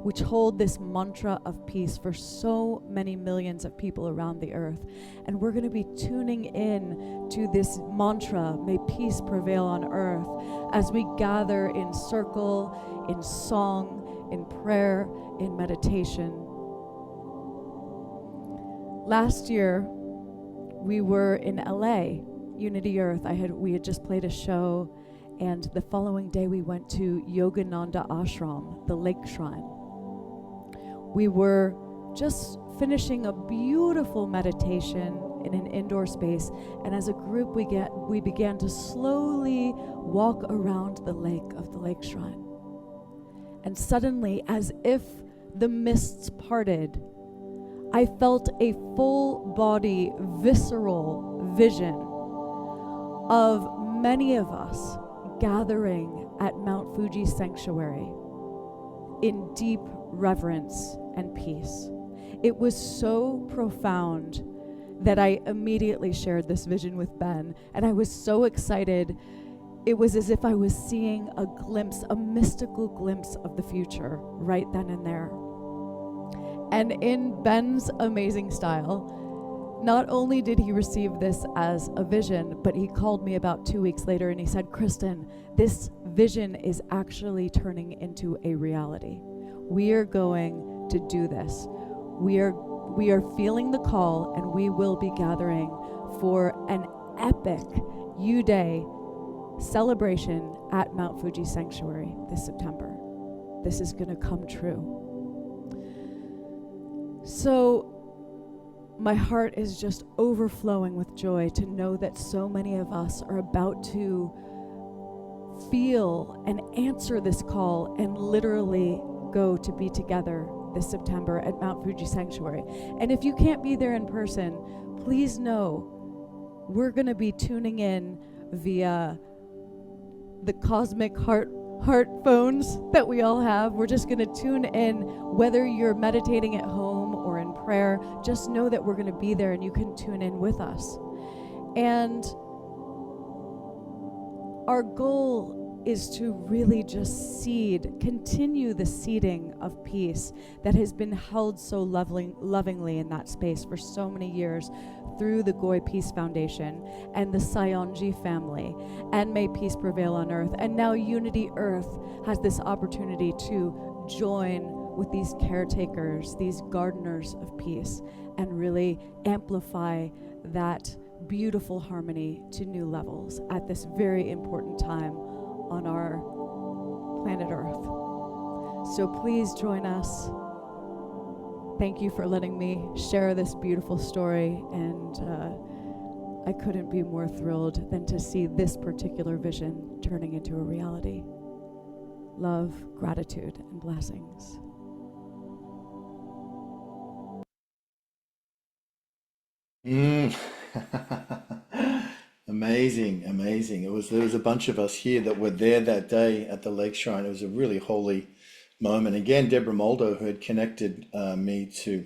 which hold this mantra of peace for so many millions of people around the earth. And we're going to be tuning in to this mantra, may peace prevail on earth, as we gather in circle, in song, in prayer, in meditation. Last year, we were in LA, Unity Earth. We had just played a show, and the following day we went to Yogananda Ashram, the lake shrine. We were just finishing a beautiful meditation in an indoor space, and as a group we began to slowly walk around the lake of the lake shrine. And suddenly, as if the mists parted, I felt a full body, visceral vision of many of us gathering at Mount Fuji Sanctuary in deep reverence and peace. It was so profound that I immediately shared this vision with Ben, and I was so excited. It was as if I was seeing a glimpse, a mystical glimpse of the future right then and there. And in Ben's amazing style, not only did he receive this as a vision, but he called me about 2 weeks later and he said, Kristen, this vision is actually turning into a reality. We are going to do this. We are feeling the call, and we will be gathering for an epic U-Day celebration at Mount Fuji Sanctuary this September. This is going to come true. So my heart is just overflowing with joy to know that so many of us are about to feel and answer this call and literally go to be together this September at Mount Fuji Sanctuary. And if you can't be there in person, please know we're going to be tuning in via the cosmic heart phones that we all have. We're just going to tune in, whether you're meditating at home or in prayer. Just know that we're going to be there and you can tune in with us. And our goal is to really just continue the seeding of peace that has been held so lovingly in that space for so many years through the Goi Peace Foundation and the Saionji Family and May Peace Prevail on Earth. And now Unity Earth has this opportunity to join with these caretakers, these gardeners of peace, and really amplify that beautiful harmony to new levels at this very important time on our planet Earth. So please join us. Thank you for letting me share this beautiful story, and I couldn't be more thrilled than to see this particular vision turning into a reality. Love, gratitude, and blessings. Amazing. There was a bunch of us here that were there that day at the lake shrine. It was a really holy moment. Again, Deborah Moldo, who had connected me to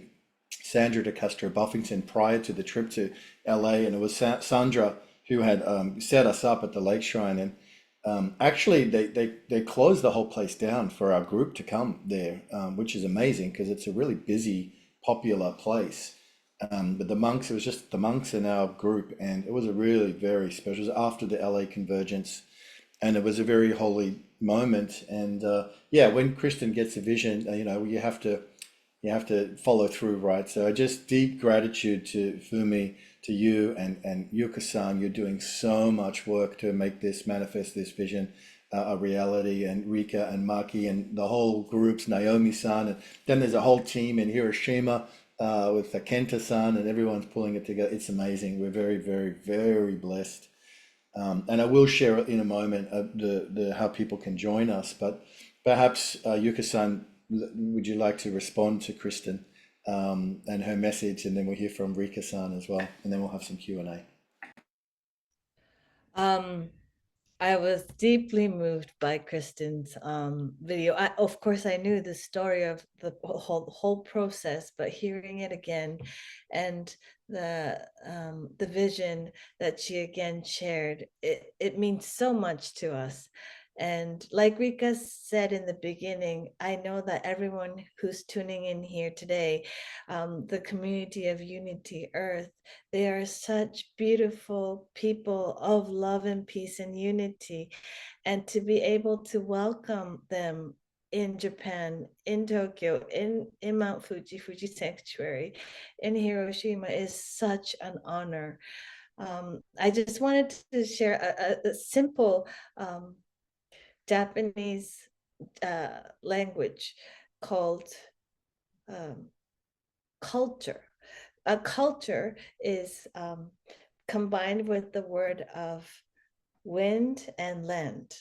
Sandra de Castro Buffington prior to the trip to LA, and it was Sandra who had set us up at the lake shrine, and actually they closed the whole place down for our group to come there, which is amazing because it's a really busy, popular place. But the monks, it was just the monks in our group, and it was a really very special. It was after the LA convergence, and it was a very holy moment. And yeah, when Kristen gets a vision, you have to follow through, right? So just deep gratitude to Fumi, to you and Yuka-san. You're doing so much work to make this manifest, this vision, a reality. And Rika and Maki and the whole groups, Naomi-san, and then there's a whole team in Hiroshima with the Kenta-san, and everyone's pulling it together. It's amazing. We're very, very, very blessed. And I will share in a moment the how people can join us. But perhaps Yuka-san, would you like to respond to Kristen and her message, and then we'll hear from Rika-san as well, and then we'll have some Q&A. I was deeply moved by Kristen's video. Of course, I knew the story of the whole process, but hearing it again, and the vision that she again shared, it means so much to us. And like Rika said in the beginning, I know that everyone who's tuning in here today, the community of Unity Earth, they are such beautiful people of love and peace and unity. And to be able to welcome them in Japan, in Tokyo, in Mount Fuji, Fuji Sanctuary, in Hiroshima is such an honor. I just wanted to share a simple Japanese language called culture. A culture is combined with the word of wind and land.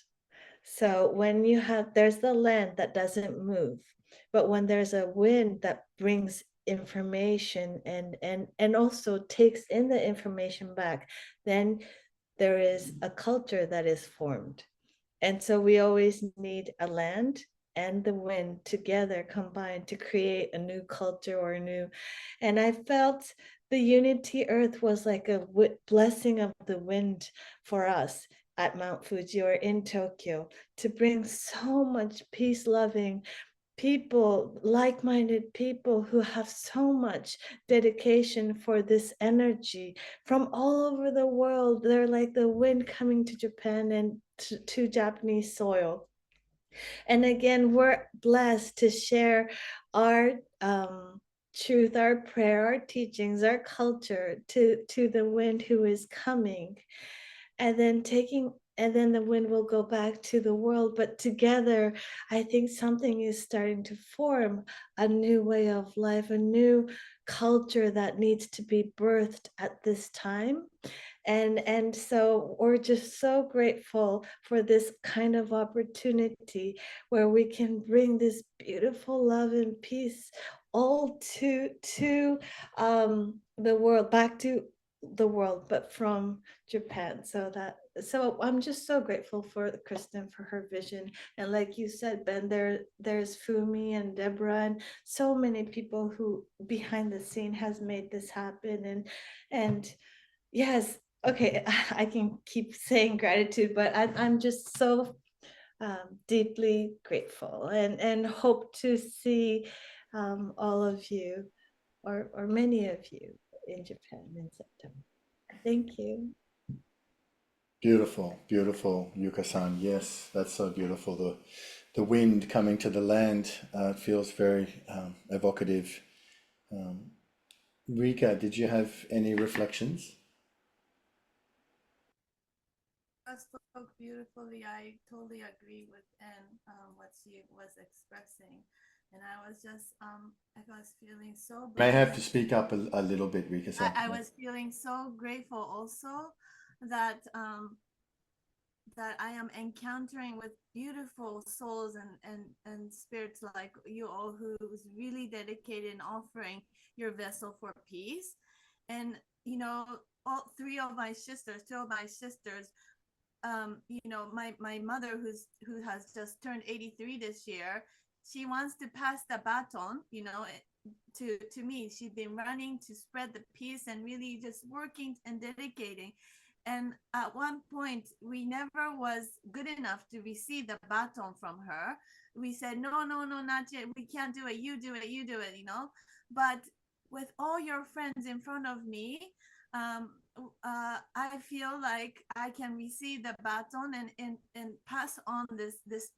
So when you have, there's the land that doesn't move, but when there's a wind that brings information and also takes in the information back, then there is a culture that is formed. And so we always need a land and the wind together combined to create a new culture or a new. And I felt the Unity Earth was like a blessing of the wind for us at Mount Fuji or in Tokyo to bring so much peace loving people, like-minded people who have so much dedication for this energy from all over the world. They're like the wind coming to Japan and to Japanese soil. And again, we're blessed to share our truth, our prayer, our teachings, our culture to the wind who is coming. And then the wind will go back to the world. But together, I think something is starting to form, a new way of life, a new culture that needs to be birthed at this time. And so we're just so grateful for this kind of opportunity where we can bring this beautiful love and peace all to the world, back to the world, but from Japan. So I'm just so grateful for Kristen for her vision. And like you said, Ben, there's Fumi and Deborah and so many people who behind the scene has made this happen. And yes, okay, I can keep saying gratitude, but I'm just so deeply grateful and hope to see all of you or many of you in Japan in September. Thank you. Beautiful, beautiful, Yuka-san. Yes, that's so beautiful. The wind coming to the land feels very evocative. Rika, did you have any reflections? Spoke beautifully. I totally agree with what she was expressing, and I was just I was feeling so May have to blessed. speak up a little bit, Rika-san. I was feeling so grateful also that that I am encountering with beautiful souls and spirits like you all who's really dedicated in offering your vessel for peace. And you know, all three of my sisters, two of my sisters, you know, my mother who has just turned 83 this year, she wants to pass the baton, you know, to me. She's been running to spread the peace and really just working and dedicating. And at one point, we never was good enough to receive the baton from her. We said, no, no, no, not yet. We can't do it. You do it. You do it, you know. But with all your friends in front of me, I feel like I can receive the baton and pass on this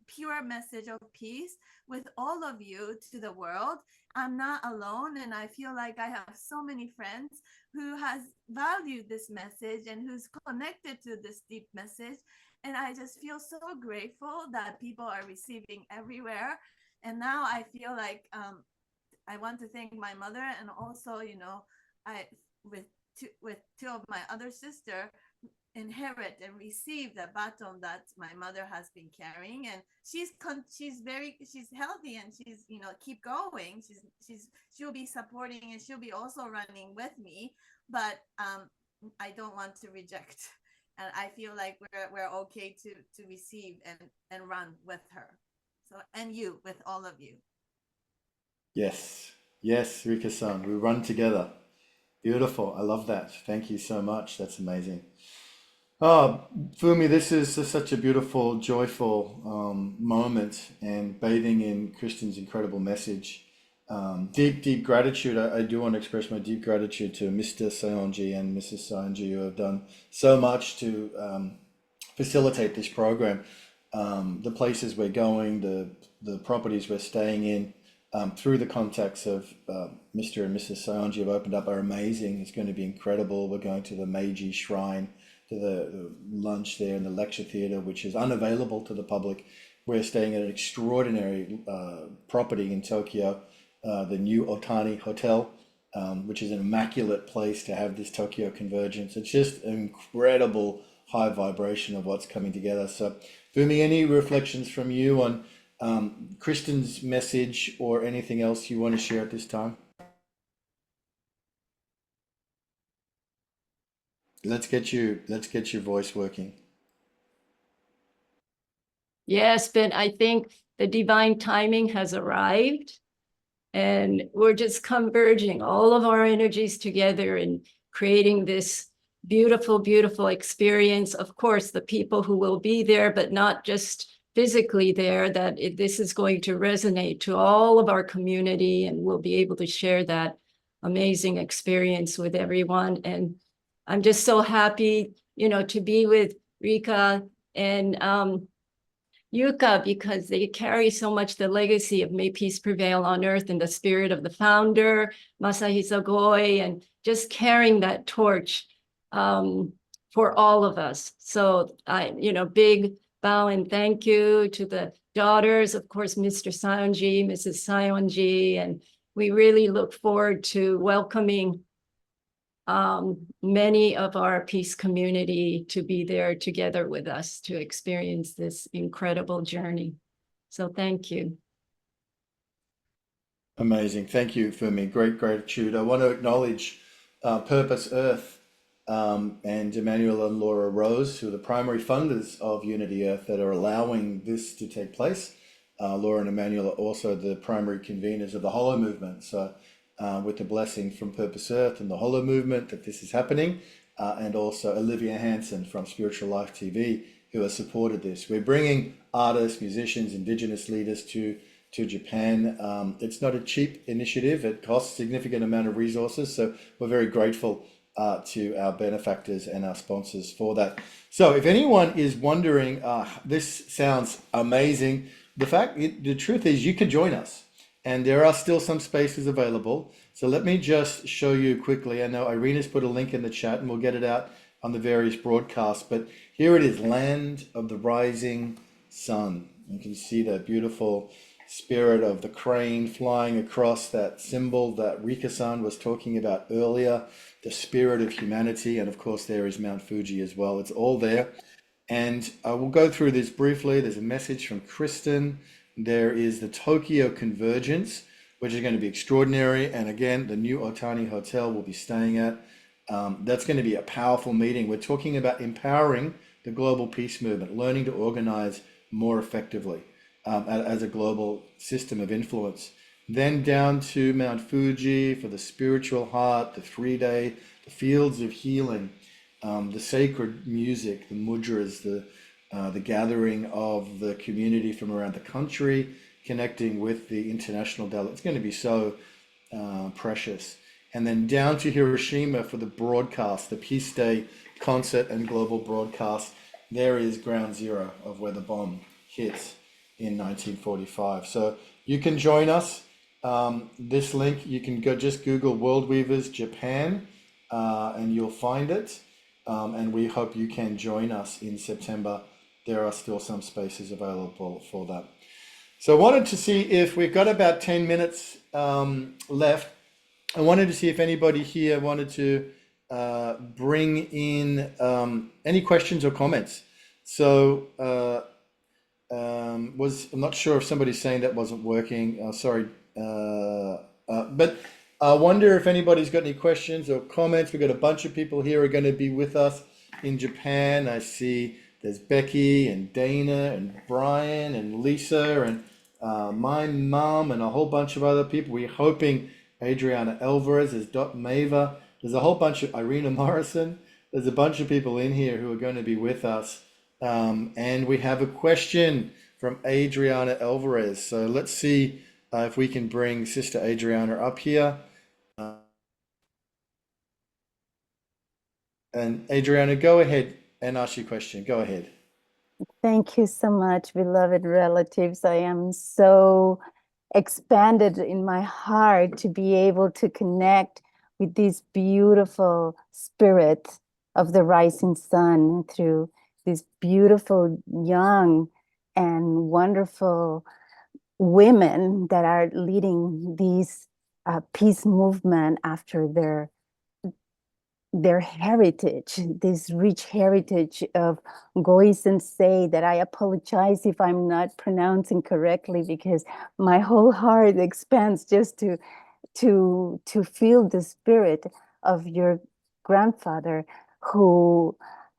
pure message of peace with all of you to the world. I'm not alone, and I feel like I have so many friends who has valued this message and who's connected to this deep message. And I just feel so grateful that people are receiving everywhere. And now I feel like I want to thank my mother, and also, you know, I with two of my other sister inherit and receive the baton that my mother has been carrying, and she's healthy, and she's, you know, keep going. She'll be supporting, and she'll be also running with me, but I don't want to reject, and I feel like we're okay to receive and run with her. So, and you, with all of you. Yes, yes, Rika-san, we run together. Beautiful. I love that. Thank you so much. That's amazing. Oh, Fumi, this is such a beautiful, joyful moment, and bathing in Kristen's incredible message. Deep, deep gratitude. I do want to express my deep gratitude to Mr. Saionji and Mrs. Saionji, who have done so much to facilitate this program. The places we're going, the properties we're staying in, through the contacts of Mr. and Mrs. Saionji have opened up, are amazing. It's going to be incredible. We're going to the Meiji Shrine, to the lunch there in the lecture theatre, which is unavailable to the public. We're staying at an extraordinary property in Tokyo, the new Otani Hotel, which is an immaculate place to have this Tokyo convergence. It's just an incredible high vibration of what's coming together. So, Fumi, any reflections from you on Kristen's message or anything else you want to share at this time? Let's get your voice working. Yes, but I think the divine timing has arrived, and we're just converging all of our energies together and creating this beautiful, beautiful experience. Of course, the people who will be there, but not just physically there, that this is going to resonate to all of our community, and we'll be able to share that amazing experience with everyone. And I'm just so happy, you know, to be with Rika and Yuka, because they carry so much the legacy of May Peace Prevail on Earth and the spirit of the founder, Masahisa Goi, and just carrying that torch for all of us. So big bow and thank you to the daughters, of course, Mr. Saionji, Mrs. Saionji, and we really look forward to welcoming many of our peace community to be there together with us to experience this incredible journey. So thank you. Amazing. Thank you, Fumi. Great gratitude. I want to acknowledge Purpose Earth and Emmanuel and Laura Rose, who are the primary funders of Unity Earth that are allowing this to take place. Laura and Emmanuel are also the primary conveners of the Hollow Movement. So with the blessing from Purpose Earth and the Hollow Movement that this is happening, and also Olivia Hanson from Spiritual Life TV, who has supported this. We're bringing artists, musicians, indigenous leaders to Japan. It's not a cheap initiative. It costs a significant amount of resources. So we're very grateful to our benefactors and our sponsors for that. So if anyone is wondering, this sounds amazing. The truth is you can join us, and there are still some spaces available. So let me just show you quickly. I know Irina's put a link in the chat, and we'll get it out on the various broadcasts, but here it is, Land of the Rising Sun. You can see the beautiful spirit of the crane flying across, that symbol that Rika-san was talking about earlier, the spirit of humanity, and of course there is Mount Fuji as well. It's all there. And I will go through this briefly. There's a message from Kristen. There is the Tokyo Convergence, which is going to be extraordinary. And again, the new Otani Hotel we'll be staying at. That's going to be a powerful meeting. We're talking about empowering the global peace movement, learning to organize more effectively as a global system of influence. Then down to Mount Fuji for the spiritual heart, the 3-day, the fields of healing. the sacred music, the mudras, the gathering of the community from around the country, connecting with the international delegates. It's going to be so precious. And then down to Hiroshima for the broadcast, the Peace Day concert and global broadcast. There is ground zero of where the bomb hit in 1945. So you can join us. This link, you can go just Google World Weavers Japan and you'll find it. And we hope you can join us in September. There are still some spaces available for that. So I wanted to see if we've got about 10 minutes left. I wanted to see if anybody here wanted to bring in any questions or comments. So I'm not sure if somebody's saying that wasn't working. Sorry. But I wonder if anybody's got any questions or comments. We've got a bunch of people here who are going to be with us in Japan. I see there's Becky and Dana and Brian and Lisa and my mom and a whole bunch of other people. We're hoping Adriana Alvarez, there's Dot Mava, there's a whole bunch of Irina Morrison. There's a bunch of people in here who are going to be with us. And we have a question from Adriana Alvarez. So let's see if we can bring Sister Adriana up here. And Adriana, go ahead and ask your question. Go ahead. Thank you so much, beloved relatives. I am so expanded in my heart to be able to connect with this beautiful spirit of the rising sun through these beautiful, young, and wonderful women that are leading these peace movement after their heritage, this rich heritage of Goi Sensei, that I apologize if I'm not pronouncing correctly, because my whole heart expands just to feel the spirit of your grandfather, who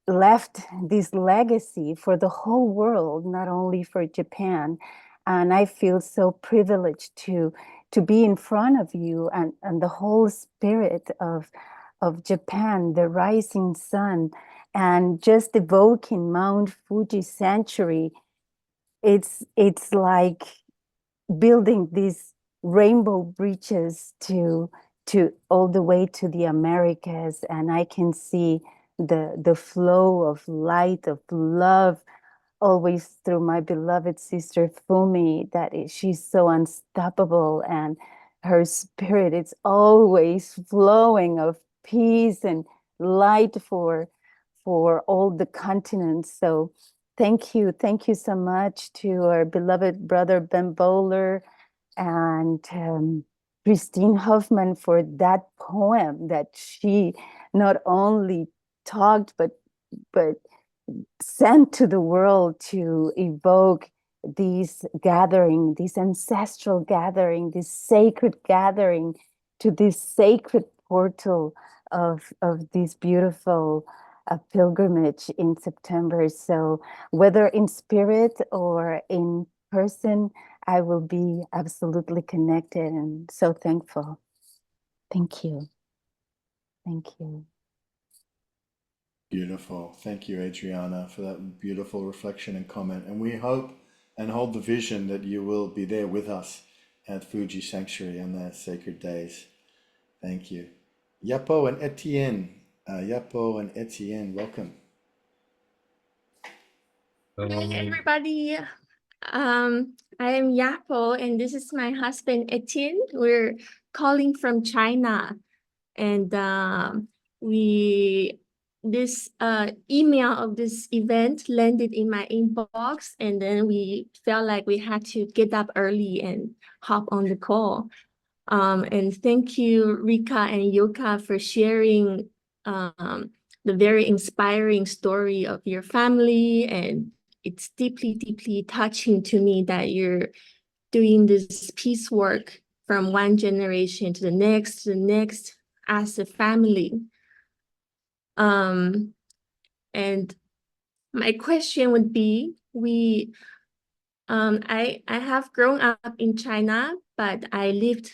left this legacy for the whole world, not only for Japan. And I feel so privileged to be in front of you and the whole spirit of Japan, the rising sun, and just evoking Mount Fuji Sanctuary. It's like building these rainbow bridges to all the way to the Americas, and I can see the flow of light, of love, always through my beloved sister Fumi, she's so unstoppable, and her spirit, it's always flowing of peace and light for all the continents. So thank you so much to our beloved brother Ben Bowler and Christine Hoffman for that poem that she not only talked but sent to the world to evoke these gathering, this ancestral gathering, this sacred gathering, to this sacred portal of this beautiful pilgrimage in September. So whether in spirit or in person, I will be absolutely connected and so thankful. Thank you. Thank you. Beautiful. Thank you, Adriana, for that beautiful reflection and comment. And we hope and hold the vision that you will be there with us at Fuji Sanctuary on the sacred days. Thank you. Yapo and Etienne. Yapo and Etienne, welcome. Hi, everybody. I am Yapo, and this is my husband, Etienne. We're calling from China. And this email of this event landed in my inbox, and then we felt like we had to get up early and hop on the call. And thank you, Rika and Yoka, for sharing the very inspiring story of your family. And it's deeply, deeply touching to me that you're doing this peace work from one generation to the next as a family. And my question would be, I have grown up in China, but I lived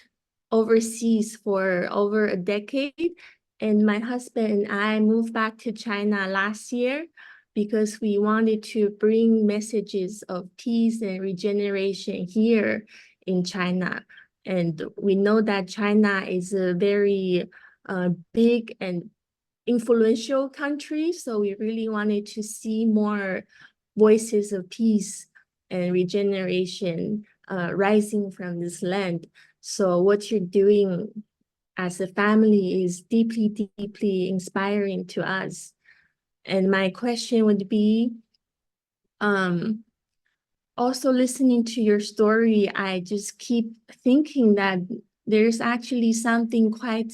overseas for over a decade. And my husband and I moved back to China last year because we wanted to bring messages of peace and regeneration here in China. And we know that China is a very big and influential country. So we really wanted to see more voices of peace and regeneration rising from this land. So what you're doing as a family is deeply, deeply inspiring to us. And my question would be, also listening to your story, I just keep thinking that there's actually something quite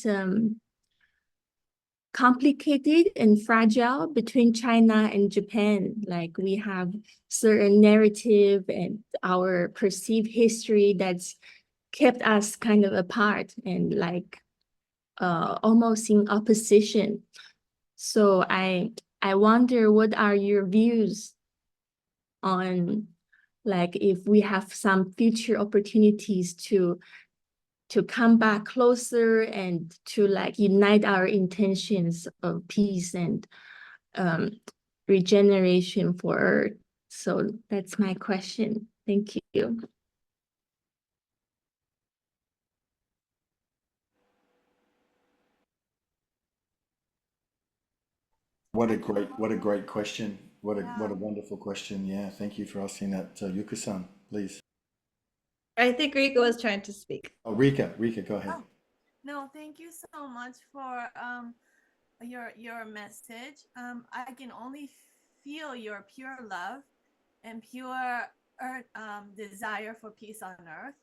complicated and fragile between China and Japan. Like we have certain narrative and our perceived history that's kept us kind of apart and like almost in opposition. So I wonder, what are your views on like if we have some future opportunities to come back closer and to like unite our intentions of peace and regeneration for Earth. So that's my question. Thank you. What a great question. What a wonderful question. Yeah, thank you for asking that. Yuka-san, please. I think Rika was trying to speak. Oh, Rika, go ahead. Oh, no, thank you so much for your message. I can only feel your pure love and pure desire for peace on earth.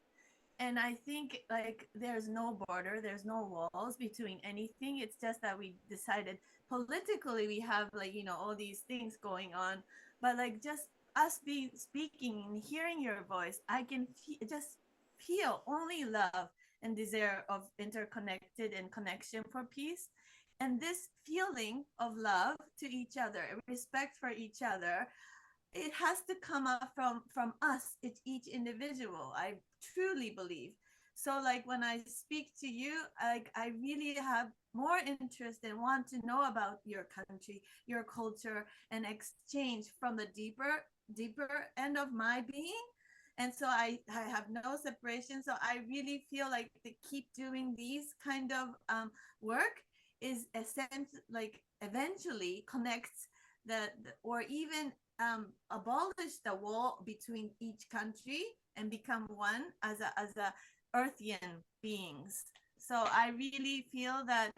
And I think like there's no border, there's no walls between anything. It's just that we decided politically we have like, you know, all these things going on, but like just us speaking and hearing your voice, I can just feel only love and desire of interconnected and connection for peace. And this feeling of love to each other, respect for each other, it has to come up from us, it's each individual, I truly believe. So like when I speak to you, like I really have more interest and want to know about your country, your culture, and exchange from the deeper end of my being. And so I have no separation. So I really feel like to keep doing these kind of work is essential, like eventually connects or even abolish the wall between each country and become one as a earthian beings. So I really feel that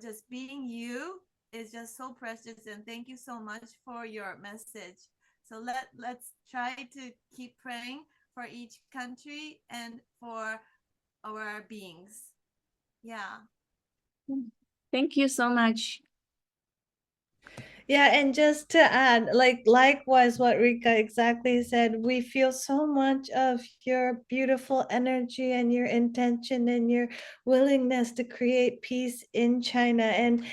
just being you is just so precious, and thank you so much for your message. So let's try to keep praying for each country and for our beings. Yeah. Thank you so much. Yeah, and just to add, like likewise what Rika exactly said, we feel so much of your beautiful energy and your intention and your willingness to create peace in China. And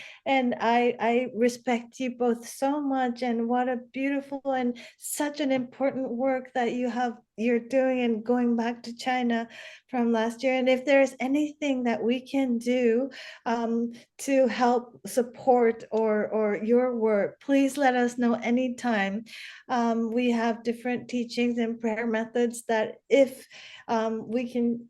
I respect you both so much, and what a beautiful and such an important work that you're doing and going back to China from last year. And if there's anything that we can do to help support or your work, please let us know anytime. We have different teachings and prayer methods that if we can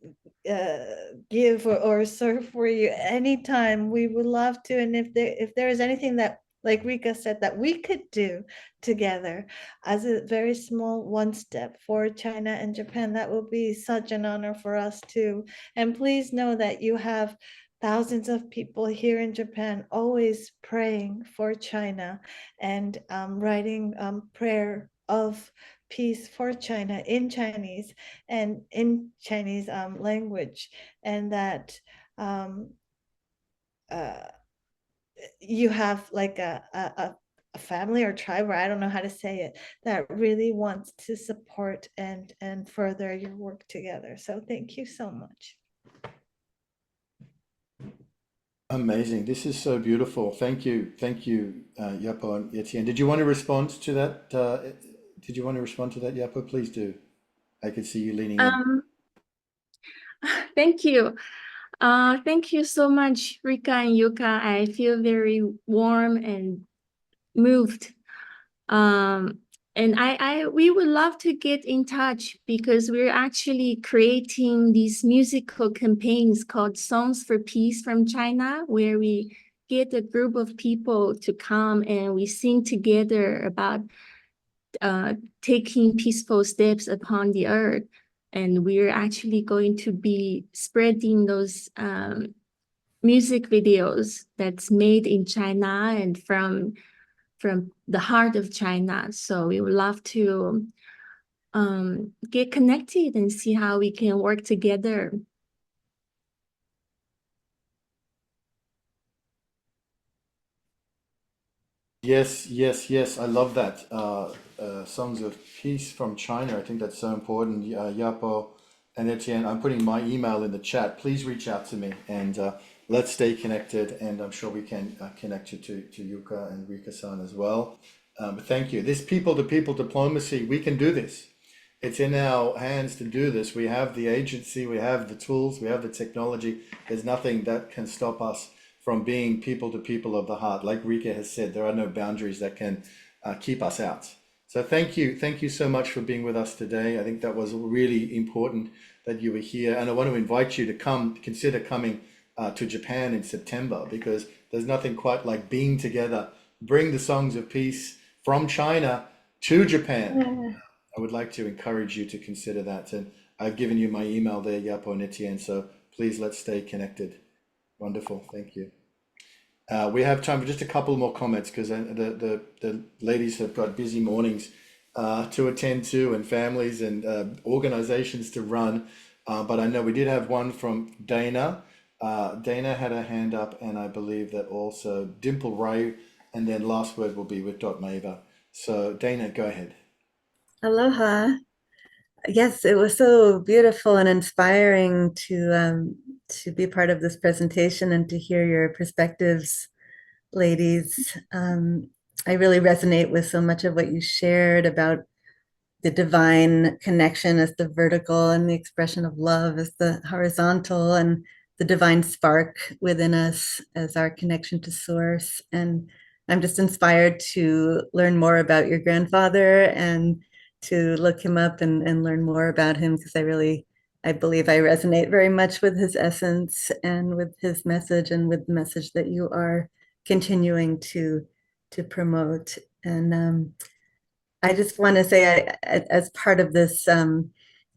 give or serve for you anytime, we would love to. And if there is anything that, like Rika said, that we could do together as a very small one step for China and Japan, that will be such an honor for us too. And please know that you have thousands of people here in Japan always praying for China and writing prayer of peace for China in Chinese and in Chinese language, and that you have like a family or tribe, or I don't know how to say it, that really wants to support and further your work together. So thank you so much. Amazing. This is so beautiful. Thank you, Yapo and Etienne. Did you want to respond to that? Yapo? Please do. I could see you leaning in. Thank you. Thank you so much, Rika and Yuka. I feel very warm and moved. And we would love to get in touch because we're actually creating these musical campaigns called Songs for Peace from China, where we get a group of people to come and we sing together about taking peaceful steps upon the earth. And we're actually going to be spreading those music videos that's made in China and from the heart of China. So we would love to get connected and see how we can work together. Yes, yes, yes. I love that. Songs of Peace from China. I think that's so important. Yapo and Etienne, I'm putting my email in the chat. Please reach out to me and let's stay connected. And I'm sure we can connect you to Yuka and Rika-san as well. But thank you. This people-to-people diplomacy, we can do this. It's in our hands to do this. We have the agency, we have the tools, we have the technology. There's nothing that can stop us from being people to people of the heart. Like Rika has said, there are no boundaries that can keep us out. So thank you so much for being with us today. I think that was really important that you were here. And I want to invite you to consider coming to Japan in September, because there's nothing quite like being together. Bring the songs of peace from China to Japan. I would like to encourage you to consider that. And I've given you my email there, Yapo and Etienne. So please, let's stay connected. Wonderful. Thank you. We have time for just a couple more comments because the ladies have got busy mornings to attend to, and families and organizations to run. But I know we did have one from Dana. Dana had her hand up, and I believe that also Dimple Ray, and then last word will be with Dot Maver. So Dana, go ahead. Aloha. Yes, it was so beautiful and inspiring to be part of this presentation and to hear your perspectives, ladies. I really resonate with so much of what you shared about the divine connection as the vertical and the expression of love as the horizontal, and the divine spark within us as our connection to source. And I'm just inspired to learn more about your grandfather and to look him up and learn more about him, because I believe I resonate very much with his essence and with his message and with the message that you are continuing to promote. And I just want to say, as part of this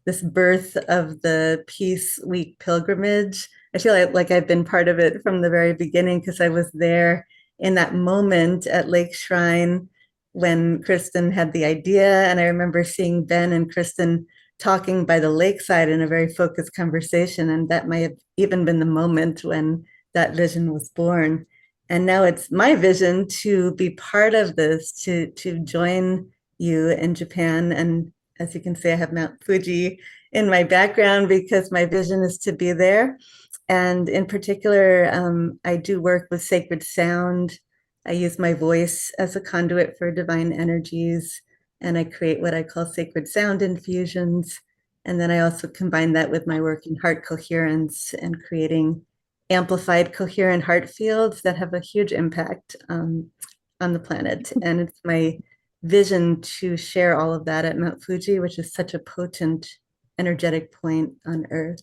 this birth of the Peace Week pilgrimage, I feel like I've been part of it from the very beginning, because I was there in that moment at Lake Shrine when Kristen had the idea. And I remember seeing Ben and Kristen talking by the lakeside in a very focused conversation. And that might have even been the moment when that vision was born. And now it's my vision to be part of this, to join you in Japan. And as you can see, I have Mount Fuji in my background because my vision is to be there. And in particular, I do work with sacred sound. I use my voice as a conduit for divine energies, and I create what I call sacred sound infusions. And then I also combine that with my work in heart coherence and creating amplified coherent heart fields that have a huge impact on the planet. And it's my vision to share all of that at Mount Fuji, which is such a potent energetic point on Earth.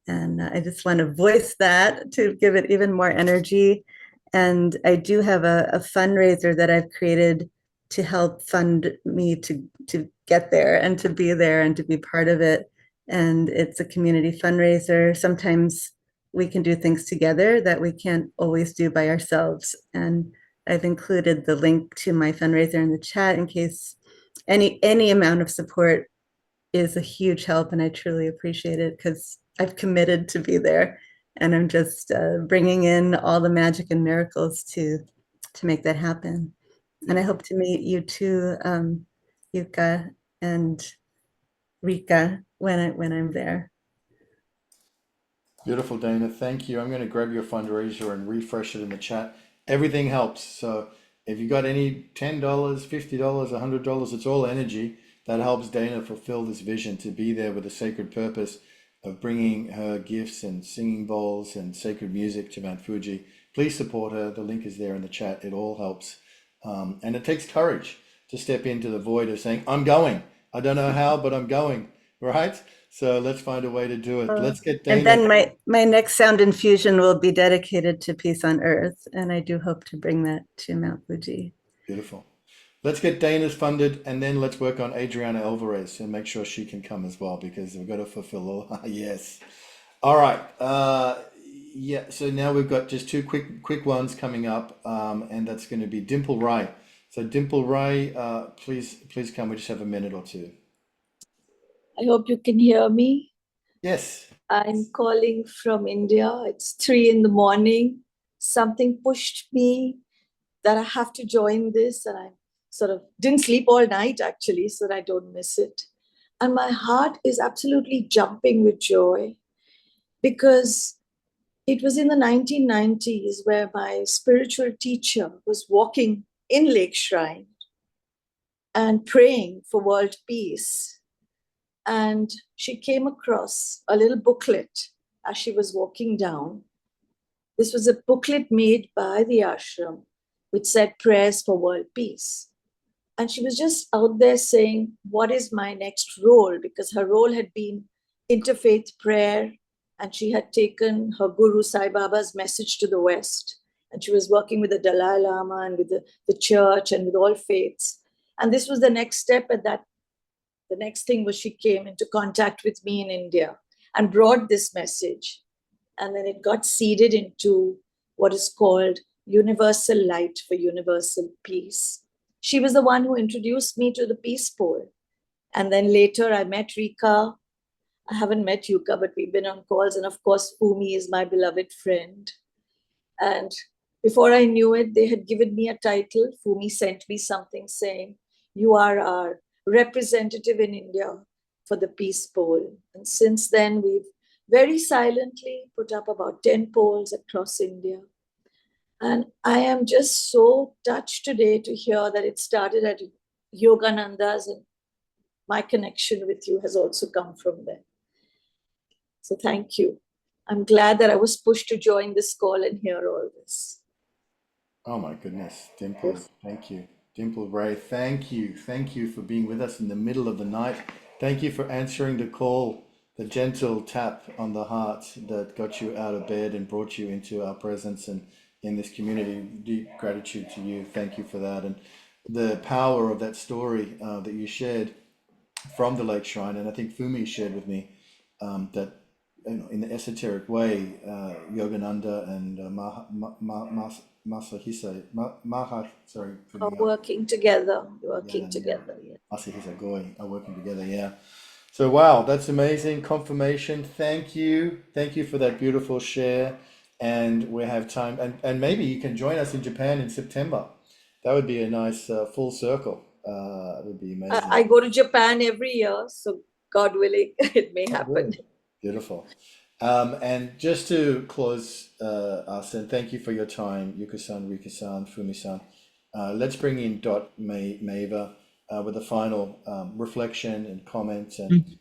And I just want to voice that to give it even more energy. And I do have a fundraiser that I've created to help fund me to get there and to be there and to be part of it. And it's a community fundraiser. Sometimes we can do things together that we can't always do by ourselves. And I've included the link to my fundraiser in the chat in case any amount of support is a huge help. And I truly appreciate it, because I've committed to be there, and I'm just bringing in all the magic and miracles to make that happen. And I hope to meet you too, Yuka and Rika, when I'm there. Beautiful, Dana. Thank you. I'm going to grab your fundraiser and refresh it in the chat. Everything helps. So if you got any $10, $50, $100, it's all energy that helps Dana fulfill this vision to be there with a sacred purpose of bringing her gifts and singing bowls and sacred music to Mount Fuji. Please support her. The link is there in the chat. It all helps. And it takes courage to step into the void of saying, I'm going. I don't know how, but I'm going, right? So let's find a way to do it. Let's get Dana. And then my next sound infusion will be dedicated to peace on earth. And I do hope to bring that to Mount Fuji. Beautiful. Let's get Dana's funded, and then let's work on Adriana Alvarez and make sure she can come as well, because we've got to fulfill all. Yes. All right. Yeah. So now we've got just two quick ones coming up, and that's going to be Dimple Rai. So Dimple Rai, please come. We just have a minute or two. I hope you can hear me. Yes. I'm calling from India. It's 3 a.m. Something pushed me that I have to join this, and I sort of didn't sleep all night actually, so that I don't miss it. And my heart is absolutely jumping with joy, because it was in the 1990s where my spiritual teacher was walking in Lake Shrine and praying for world peace. And she came across a little booklet as she was walking down. This was a booklet made by the ashram, which said prayers for world peace. And she was just out there saying, what is my next role? Because her role had been interfaith prayer, and she had taken her Guru Sai Baba's message to the West. And she was working with the Dalai Lama and with the church and with all faiths. And this was the next step. The next thing was she came into contact with me in India and brought this message. And then it got seeded into what is called Universal Light for Universal Peace. She was the one who introduced me to the Peace Pole. And then later I met Rika. I haven't met Yuka, but we've been on calls. And of course, Fumi is my beloved friend. And before I knew it, they had given me a title. Fumi sent me something saying, you are our representative in India for the Peace Pole. And since then, we've very silently put up about 10 poles across India. And I am just so touched today to hear that it started at Yogananda's, and my connection with you has also come from there. So thank you. I'm glad that I was pushed to join this call and hear all this. Oh my goodness, Dimple, thank you. Dimple Ray, thank you. Thank you for being with us in the middle of the night. Thank you for answering the call, the gentle tap on the heart that got you out of bed and brought you into our presence and in this community. Deep gratitude to you. Thank you for that. And the power of that story that you shared from the Lake Shrine, and I think Fumi shared with me that in the esoteric way, Yogananda and Masahisa are working together. Masahisa Goi are working together, yeah. So wow, that's amazing confirmation. Thank you for that beautiful share. And we have time, and maybe you can join us in Japan in September. That would be a nice full circle. It would be amazing. I go to Japan every year, so God willing, it may happen. Beautiful. And just to close us, and thank you for your time, Yuka-san, Rika-san, Fumi-san. Let's bring in Dot Maeva with a final reflection and comment. And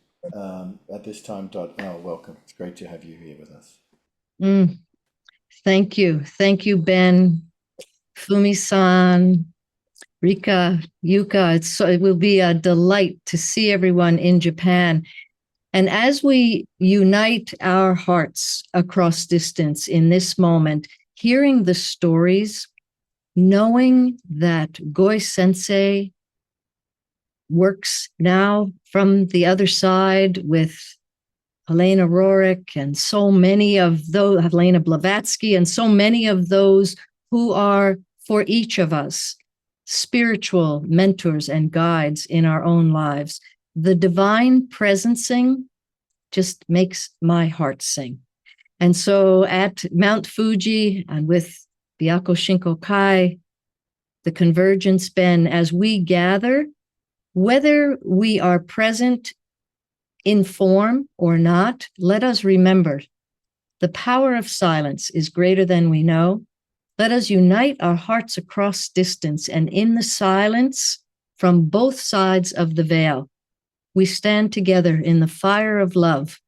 at this time, Dot, welcome. It's great to have you here with us. Thank you. Thank you, Ben, Fumi-san, Rika, Yuka. It will be a delight to see everyone in Japan. And as we unite our hearts across distance in this moment, hearing the stories, knowing that Goi Sensei works now from the other side with Helena Rorick and so many of those, Helena Blavatsky, and so many of those who are, for each of us, spiritual mentors and guides in our own lives. The divine presencing just makes my heart sing. And so at Mount Fuji and with Byaku Shinko Kai, the convergence, Ben, as we gather, whether we are present in form or not, let us remember the power of silence is greater than we know. Let us unite our hearts across distance, and in the silence from both sides of the veil, we stand together in the fire of love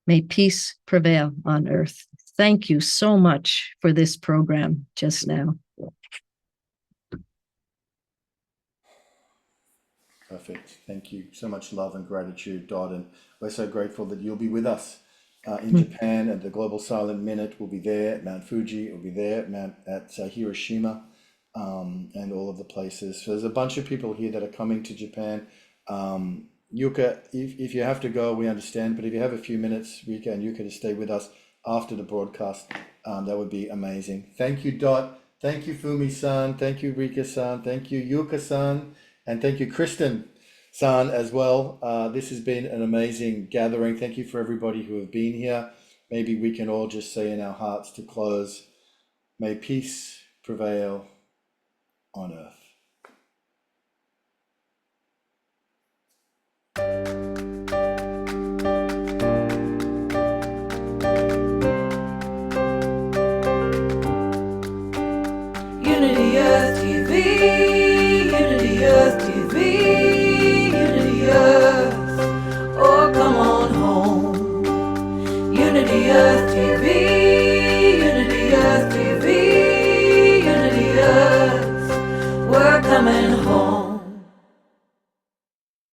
May peace prevail on earth. Thank you so much for this program just now. Perfect. Thank you. So much love and gratitude, Dot. And we're so grateful that you'll be with us in Japan at the Global Silent Minute. We'll be there at Mount Fuji. We'll be there at Hiroshima, and all of the places. So there's a bunch of people here that are coming to Japan. Yuka, if you have to go, we understand. But if you have a few minutes, Rika and Yuka, to stay with us after the broadcast, that would be amazing. Thank you, Dot. Thank you, Fumi-san. Thank you, Rika-san. Thank you, Yuka-san. And thank you, Kristen-san, as well. This has been an amazing gathering. Thank you for everybody who have been here. Maybe we can all just say in our hearts to close, may peace prevail on earth.